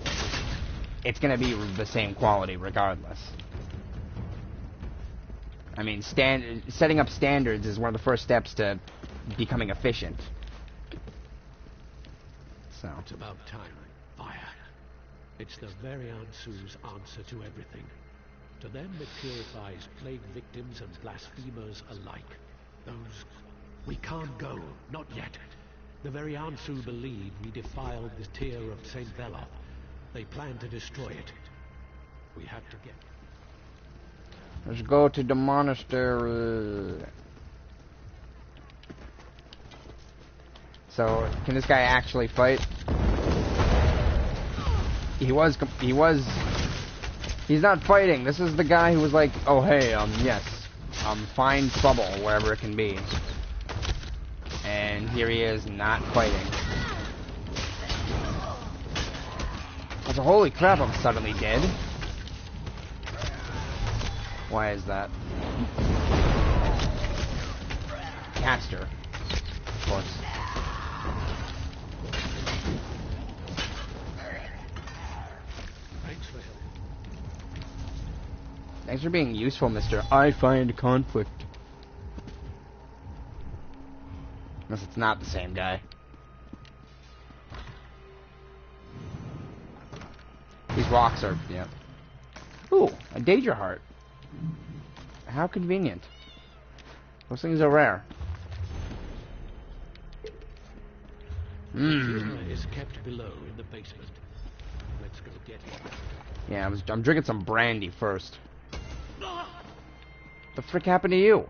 It's gonna be the same quality regardless. I mean, setting up standards is one of the first steps to becoming efficient. So. It's about time. Fire. It's the Variansu's answer to everything. To them it purifies plague victims and blasphemers alike. Those... We can't go. Not yet. The Variansu believe we defiled the tier of St. Veloth. They plan to destroy it. We have to get... Let's go to the monastery. So, can this guy actually fight? He's not fighting. This is the guy who was like, oh hey, yes, find trouble wherever it can be. And here he is, not fighting. So holy crap, I'm suddenly dead. Why is that? Caster. Of course. Thanks for being useful, Mr. I find conflict. Unless it's not the same guy. These rocks are, yeah. Ooh, a Daedra heart. How convenient. Those things are rare. Is kept below in the basement. Let's go get it. Yeah, I'm drinking some brandy first. What the frick happened to you?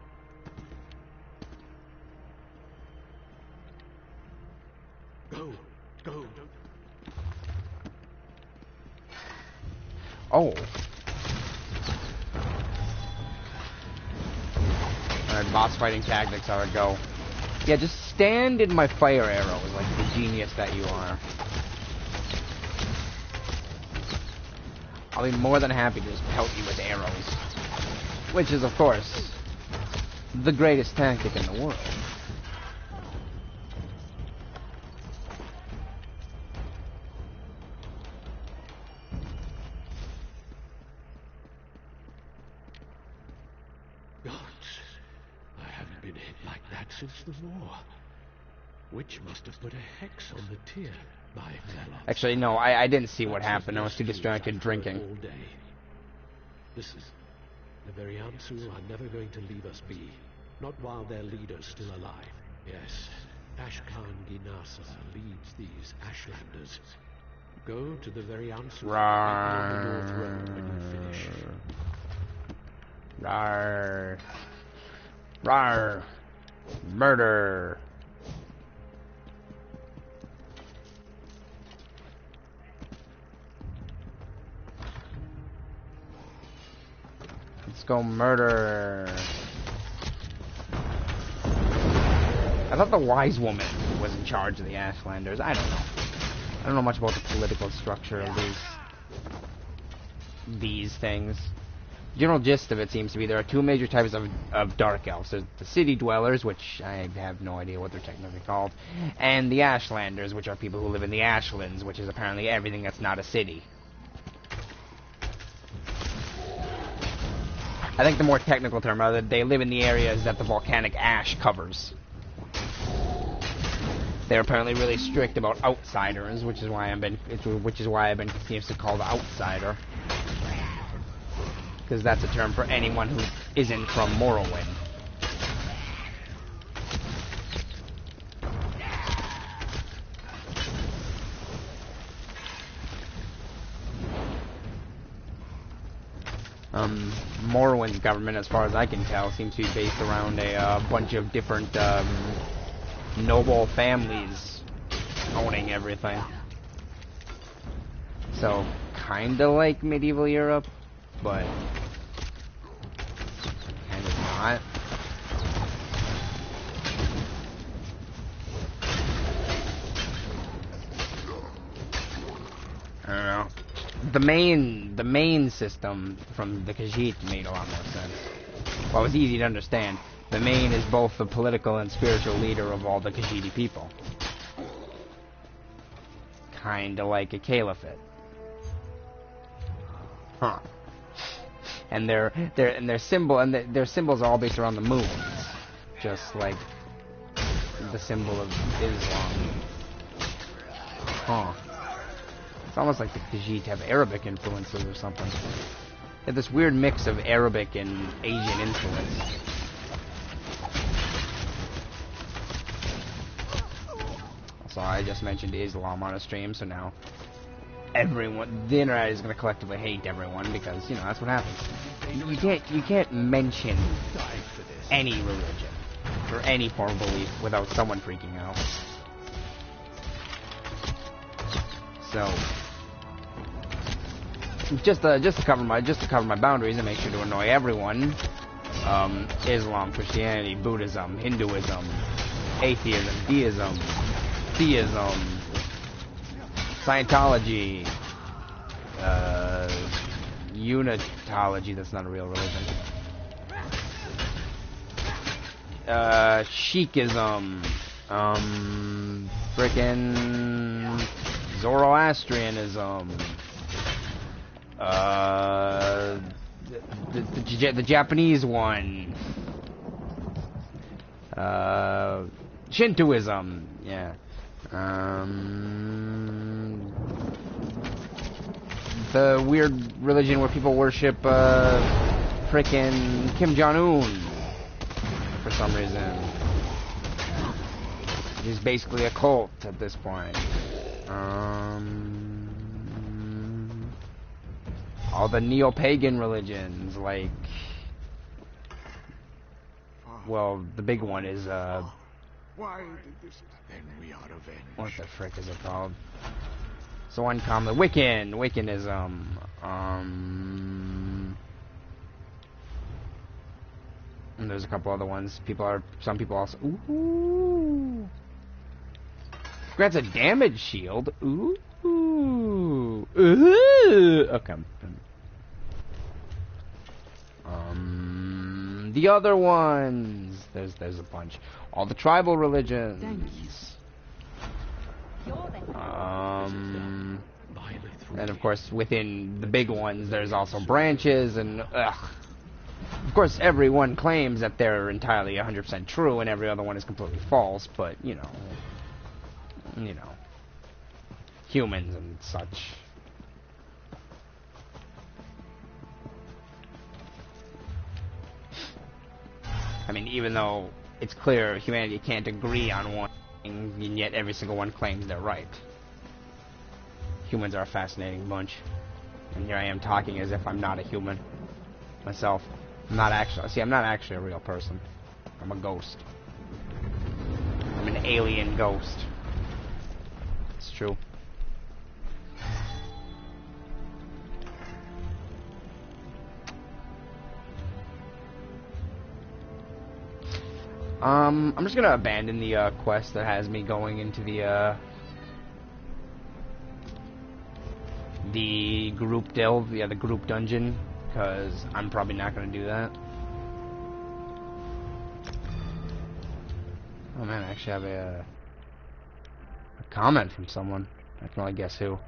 Go. Oh. Alright, boss fighting tactics, how it go. Yeah, just stand in my fire arrows like the genius that you are. I'll be more than happy to just pelt you with arrows. Which is, of course, the greatest tactic in the world. Since the war. Witch must have put a hex on the tier by Veloth. Actually, no, I didn't see what happened. I was too distracted drinking. All day. Listen, the Variansu are never going to leave us be. Not while their leader's still alive. Yes, Ashkan Ginasa leads these Ashlanders. Go to the Variansu on the North Road when you finish. Rawr. Rawr. Murder. Let's go murder. I thought the wise woman was in charge of the Ashlanders. I don't know. I don't know much about the political structure of these things. General gist of it seems to be there are two major types of dark elves. There's the city dwellers, which I have no idea what they're technically called, and the Ashlanders, which are people who live in the Ashlands, which is apparently everything that's not a city. I think the more technical term are that they live in the areas that the volcanic ash covers. They're apparently really strict about outsiders, which is why I've been continuously called outsider. Because that's a term for anyone who isn't from Morrowind. Morrowind's government, as far as I can tell, seems to be based around a bunch of different noble families owning everything. So, kinda like medieval Europe, but kind of not. I don't know. The main system from the Khajiit made a lot more sense. Well, it was easy to understand. The main is both the political and spiritual leader of all the Khajiit people. Kinda like a caliphate. Huh. And their symbols are all based around the moon. Just like the symbol of Islam. Huh. It's almost like the Khajiit have Arabic influences or something. They have this weird mix of Arabic and Asian influence. So I just mentioned Islam on a stream, so now everyone, the internet is going to collectively hate everyone because, you know, that's what happens. You can't mention any religion or any form of belief without someone freaking out. So just to cover my boundaries and make sure to annoy everyone, Islam, Christianity, Buddhism, Hinduism, atheism, deism, theism, Scientology, Unitology, that's not a real religion, Sikhism, frickin' Zoroastrianism, the Japanese one, Shintoism, yeah, the weird religion where people worship frickin' Kim Jong-un for some reason. He's basically a cult at this point. All the neo-pagan religions, like, well, the big one is Why did this? Then we are avenged. What the frick is it called? So uncommon. Wiccanism. And there's a couple other ones. Some people also. Ooh. Grants a damage shield. Ooh. Okay. The other ones. There's a bunch. All the tribal religions. And of course, within the big ones, there's also branches, and of course, everyone claims that they're entirely 100% true, and every other one is completely false. But you know, humans and such. I mean, even though it's clear humanity can't agree on one thing, and yet every single one claims they're right. Humans are a fascinating bunch. And here I am talking as if I'm not a human myself. I'm not actually a real person. I'm a ghost. I'm an alien ghost. It's true. I'm just gonna abandon the quest that has me going into the group delve, the group dungeon, because I'm probably not gonna do that. Oh man, I actually have a comment from someone. I can only guess who.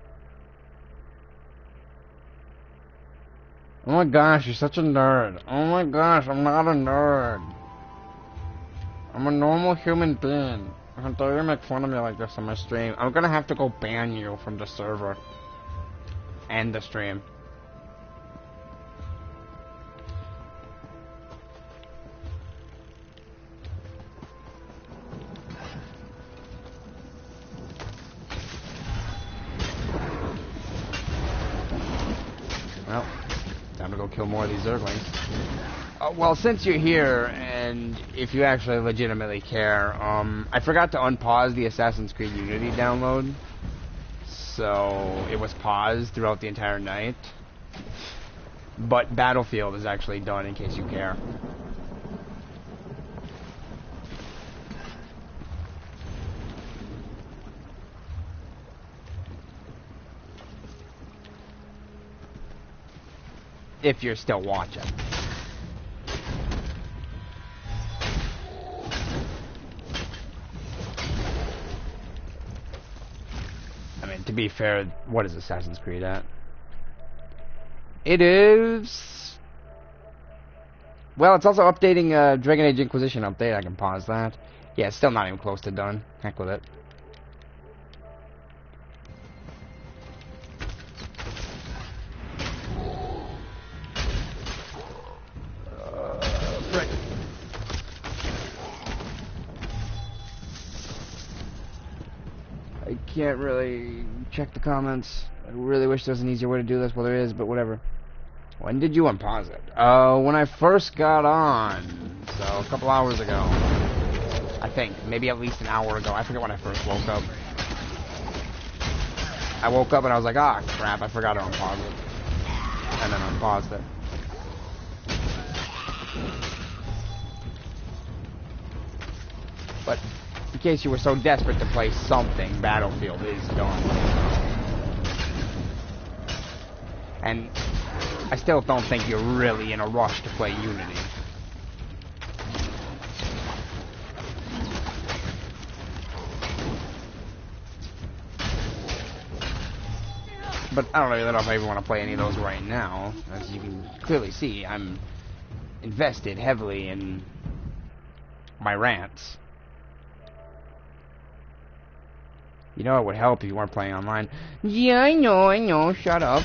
Oh my gosh, you're such a nerd. Oh my gosh, I'm not a nerd. I'm a normal human being. How dare you make fun of me like this on my stream? I'm gonna have to go ban you from the server. And the stream. Well, time to go kill more of these Zerglings. Well, since you're here, and if you actually legitimately care, I forgot to unpause the Assassin's Creed Unity download. So, it was paused throughout the entire night. But Battlefield is actually done, in case you care. If you're still watching. I mean, to be fair, what is Assassin's Creed at? It is... Well, it's also updating Dragon Age Inquisition update. I can pause that. Yeah, it's still not even close to done. Heck with it. I can't really check the comments. I really wish there was an easier way to do this. Well, there is, but whatever. When did you unpause it? When I first got on. So, a couple hours ago. I think. Maybe at least an hour ago. I forget when I first woke up. I woke up and I was like, ah, crap, I forgot to unpause it. And then unpaused it. But, in case you were so desperate to play something, Battlefield is done. And I still don't think you're really in a rush to play Unity. But I don't really know if I even want to play any of those right now. As you can clearly see, I'm invested heavily in my rants. You know it would help if you weren't playing online. Yeah, I know, shut up.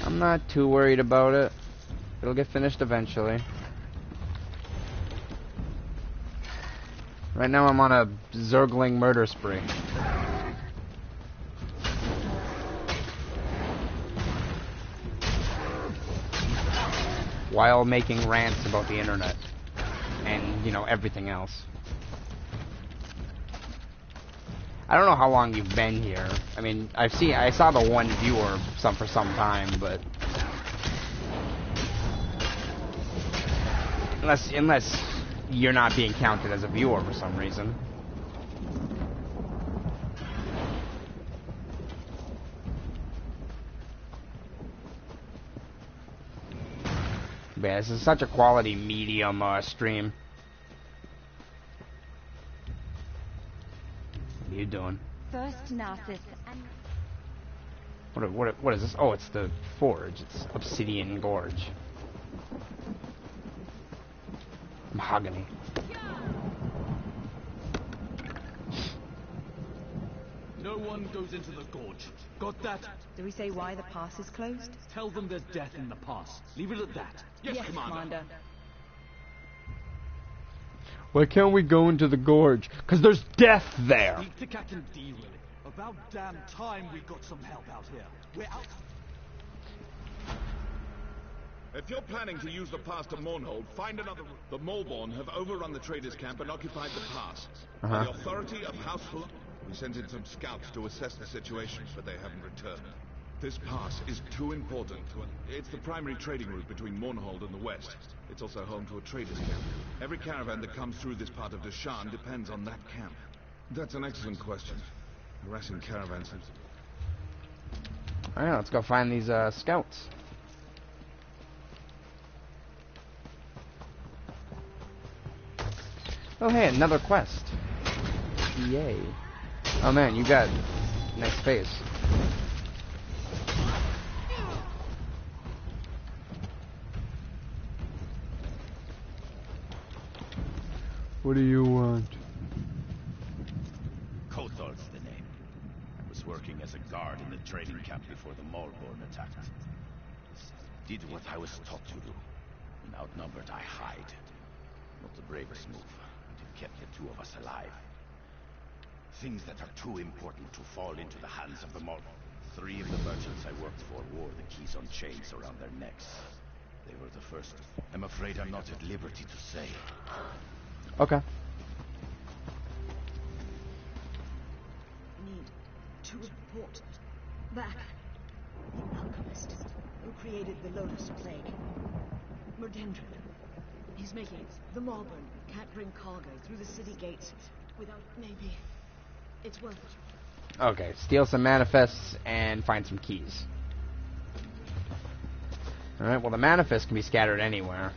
I'm not too worried about it. It'll get finished eventually. Right now I'm on a Zergling murder spree. While making rants about the internet. And, you know, everything else. I don't know how long you've been here. I mean, I saw the one viewer for some time, but unless you're not being counted as a viewer for some reason. But yeah, this is such a quality medium stream. What are you doing? First Narcissus and... What is this? Oh, it's the forge. It's Obsidian Gorge. Mahogany. No one goes into the gorge. Got that? Do we say why the pass is closed? Tell them there's death in the pass. Leave it at that. Yes, Commander. Why can't we go into the gorge? 'Cause there's death there. Speak to Captain D, Willie. About damn time we got some help out here. We're out. If you're planning to use the pass to Mournhold, find another route. The Maulborn have overrun the traders' camp and occupied the pass. By the authority of House Hulla, we sent in some scouts to assess the situation, but they haven't returned. This pass is too important. It's the primary trading route between Mournhold and the west. It's also home to a traders' camp. Every caravan that comes through this part of Deshaan depends on that camp. That's an excellent question. Harassing caravans. Alright, let's go find these scouts. Oh, hey, another quest. Yay. Oh, man, you got next phase. What do you want? Kothor's the name. I was working as a guard in the training camp before the Maulborn attacked. Did what I was taught to do. When outnumbered, I hide. Not the bravest move, but it kept the two of us alive. Things that are too important to fall into the hands of the mob. 3 of the merchants I worked for wore the keys on chains around their necks. They were the first. I'm afraid I'm not at liberty to say. Okay. Need to report back. The alchemist who created the Lotus Plague. Murdendrin. He's making it. The Maulborn can't bring cargo through the city gates without maybe. It's worth it. Okay, steal some manifests and find some keys. Alright, well the manifests can be scattered anywhere.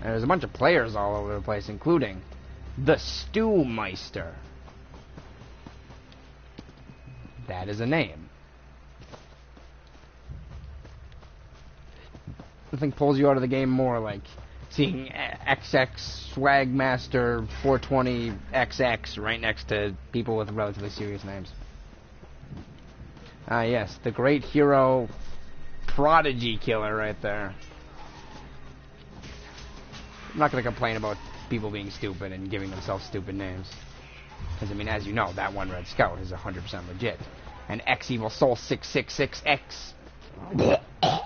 And there's a bunch of players all over the place, including the Stewmeister. That is a name. Nothing pulls you out of the game more like seeing XX Swagmaster 420 XX right next to people with relatively serious names. Ah, yes, the great hero Prodigy Killer right there. I'm not going to complain about people being stupid and giving themselves stupid names. Because, I mean, as you know, that one Red Scout is 100% legit. And X Evil Soul 666X. Oh,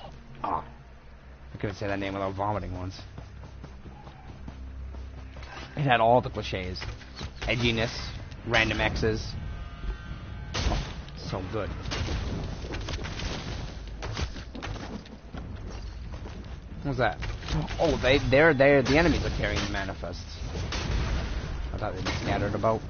I couldn't say that name without vomiting once. It had all the cliches. Edginess, random X's. Oh, so good. What's that? Oh, they're the enemies are carrying the manifests. I thought they'd be scattered about.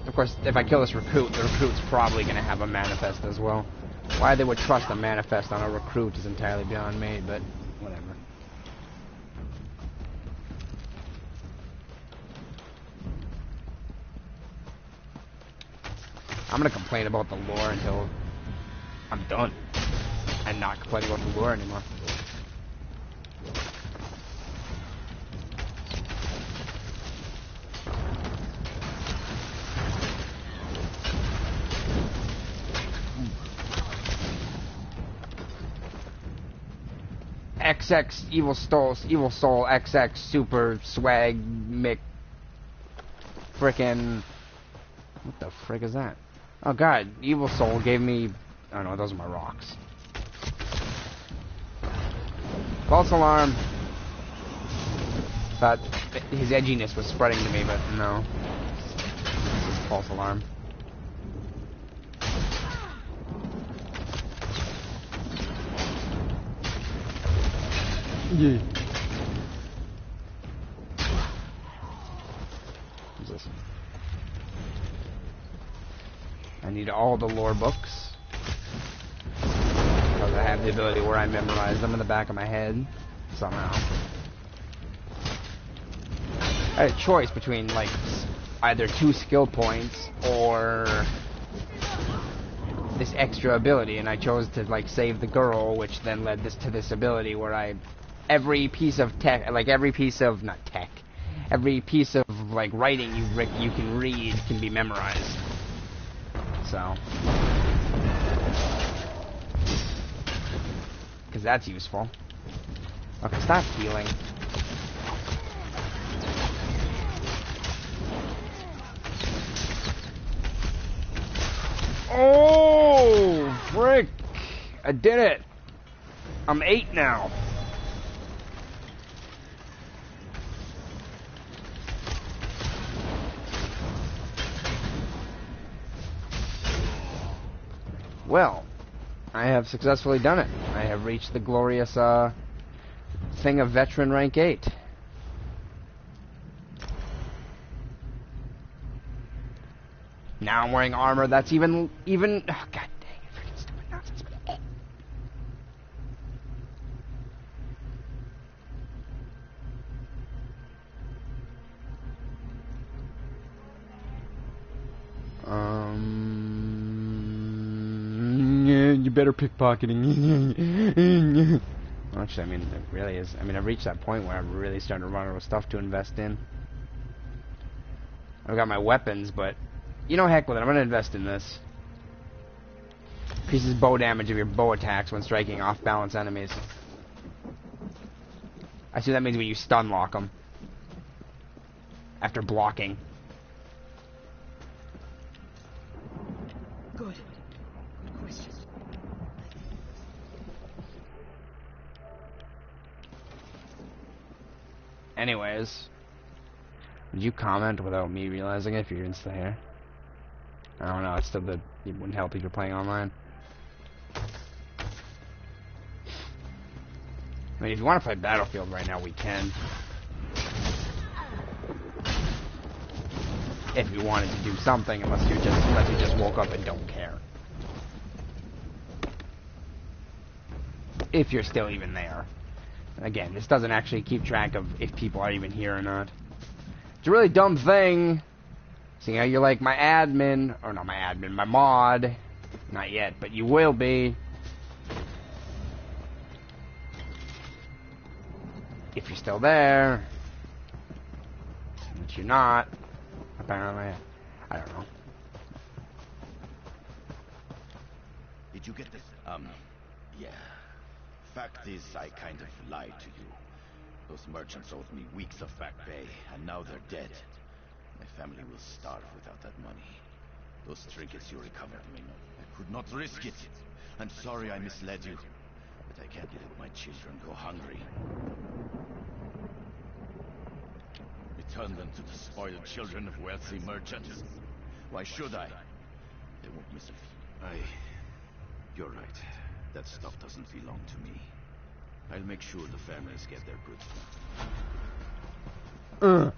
Of course, if I kill this recruit, the recruit's probably going to have a manifest as well. Why they would trust a manifest on a recruit is entirely beyond me, but whatever. I'm going to complain about the lore until I'm done. And not complain about the lore anymore. XX Evil Soul XX Super Swag Mick frickin' what the frick is that? Oh god, Evil Soul gave me I don't know, those are my rocks. False alarm. Thought his edginess was spreading to me, but no. This is false alarm. Yeah. What's this? I need all the lore books. Because I have the ability where I memorize them in the back of my head. Somehow. I had a choice between, like, either 2 skill points or this extra ability, and I chose to, like, save the girl, which then led to this ability where every piece of tech, like every piece of, not tech, every piece of, like, writing you can read can be memorized. So. Because that's useful. Okay, stop healing. Oh, frick! I did it! I'm 8 now. Well, I have successfully done it. I have reached the glorious thing of veteran rank 8. now I'm wearing armor that's even, oh, god dang it, freaking stupid nonsense. You better pickpocketing. Actually, I mean, it really is. I mean, I've reached that point where I'm really starting to run out of stuff to invest in. I've got my weapons, but you know, heck with it. I'm going to invest in this. Increases bow damage of your bow attacks when striking off-balance enemies. I see that means when you stun lock them after blocking. Good. Good question. Anyways, did you comment without me realizing it if you're insta here? I don't know, it's still good. It wouldn't help if you're playing online. I mean, if you want to play Battlefield right now, we can. If you wanted to do something, unless you just woke up and don't care. If you're still even there. Again, this doesn't actually keep track of if people are even here or not. It's a really dumb thing. Seeing how you're like my admin, or not my admin, my mod. Not yet, but you will be. If you're still there. Which you're not. Apparently. I don't know. Did you get this? Yeah. Fact is, I kind of lied to you. Those merchants owed me weeks of back pay, and now they're dead. My family will starve without that money. Those trinkets you recovered me. I could not risk it. I'm sorry I misled you, but I can't let my children go hungry. Return them to the spoiled children of wealthy merchants. Why should I? They won't miss a few. You're right. That stuff doesn't belong to me. I'll make sure the families get their goods back.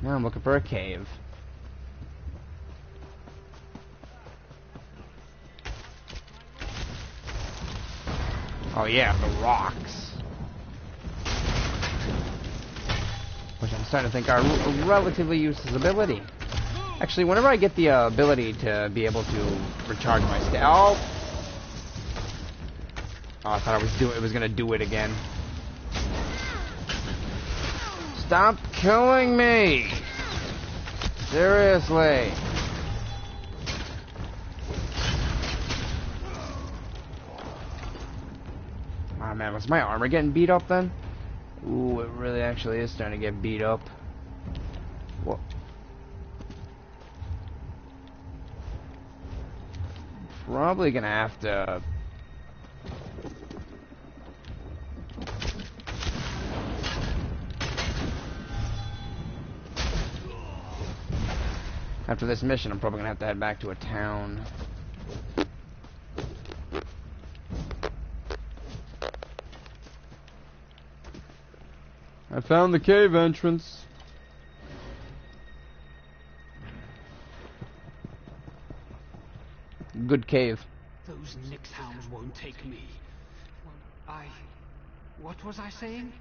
Now I'm looking for a cave. Oh yeah, the rocks. Which I'm starting to think are a relatively useless ability. Actually, whenever I get the ability to be able to recharge my oh, I thought it was gonna do it again. Stop killing me! Seriously. Oh man, was my armor getting beat up then? Ooh, it really actually is starting to get beat up. What? Probably gonna have to after this mission, I'm probably gonna have to head back to a town. I found the cave entrance. Good cave. Those Nyx hounds won't take me. What was I saying?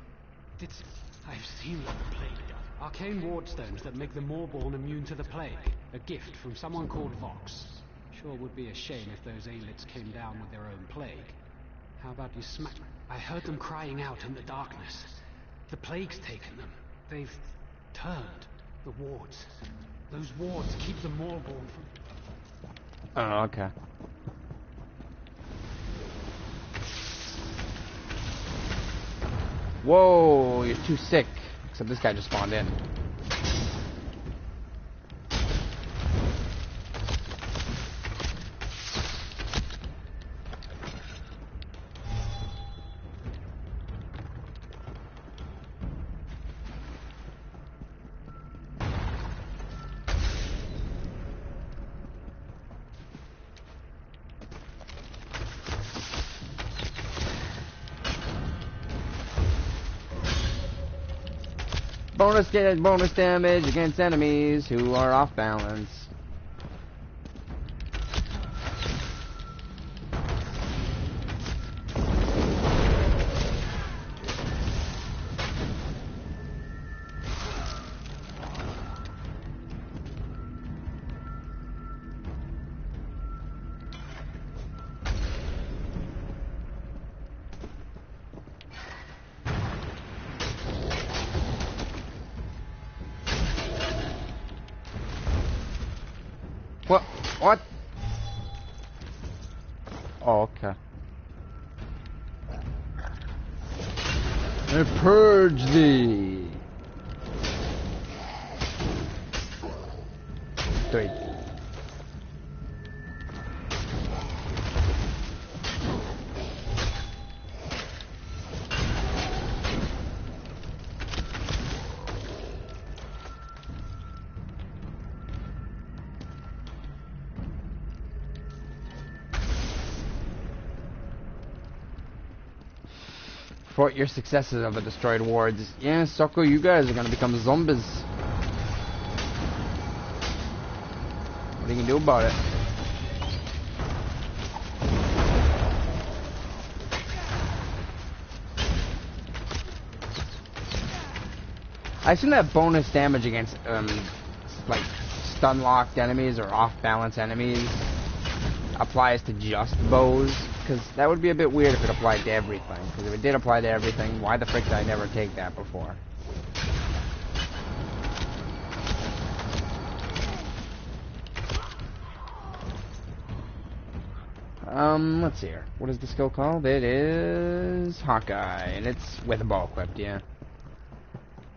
I've seen what the plague does. Arcane wardstones that make the Maulborn immune to the plague. A gift from someone called Vox. Sure would be a shame if those Aelits came down with their own plague. How about you smack... I heard them crying out in the darkness. The plague's taken them. They've turned the wards. Those wards keep the Maulborn from... Oh, okay. Whoa, you're too sick. Except this guy just spawned in. bonus damage against enemies who are off balance. What? Oh, okay. I purge thee. 3. Report your successes of the destroyed wards. Yeah, Soko, you guys are gonna become zombies. What are you gonna do about it? I assume that bonus damage against like stun locked enemies or off balance enemies applies to just bows. Because that would be a bit weird if it applied to everything. Because if it did apply to everything, why the frick did I never take that before? Let's see here. What is the skill called? It is Hawkeye, and it's with a bow equipped, yeah.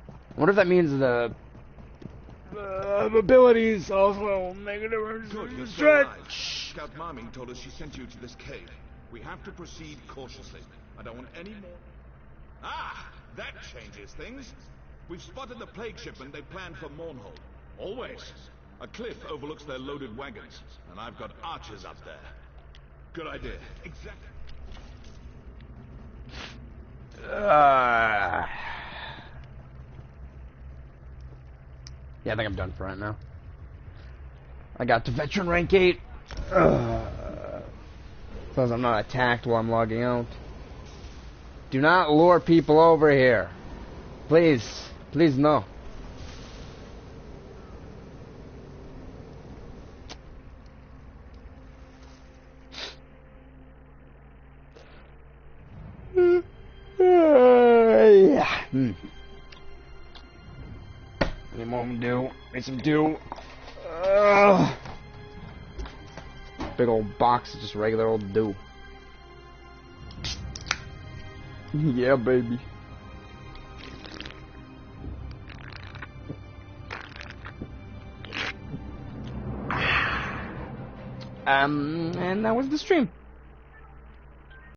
I wonder if that means the abilities also make a difference. Good, you're still alive. Scout Mommy told us she sent you to this cave. We have to proceed cautiously. I don't want any more... Ah! That changes things. We've spotted the plague shipment they planned for Mournhold. Always. A cliff overlooks their loaded wagons, and I've got archers up there. Good idea. Exactly. Yeah, I think I'm done for right now. I got to veteran rank 8. Because I'm not attacked while I'm logging out. Do not lure people over here. Please. Please, no. Any more dew? Need some dew. Big old box of just regular old dew. Yeah, baby. And that was the stream.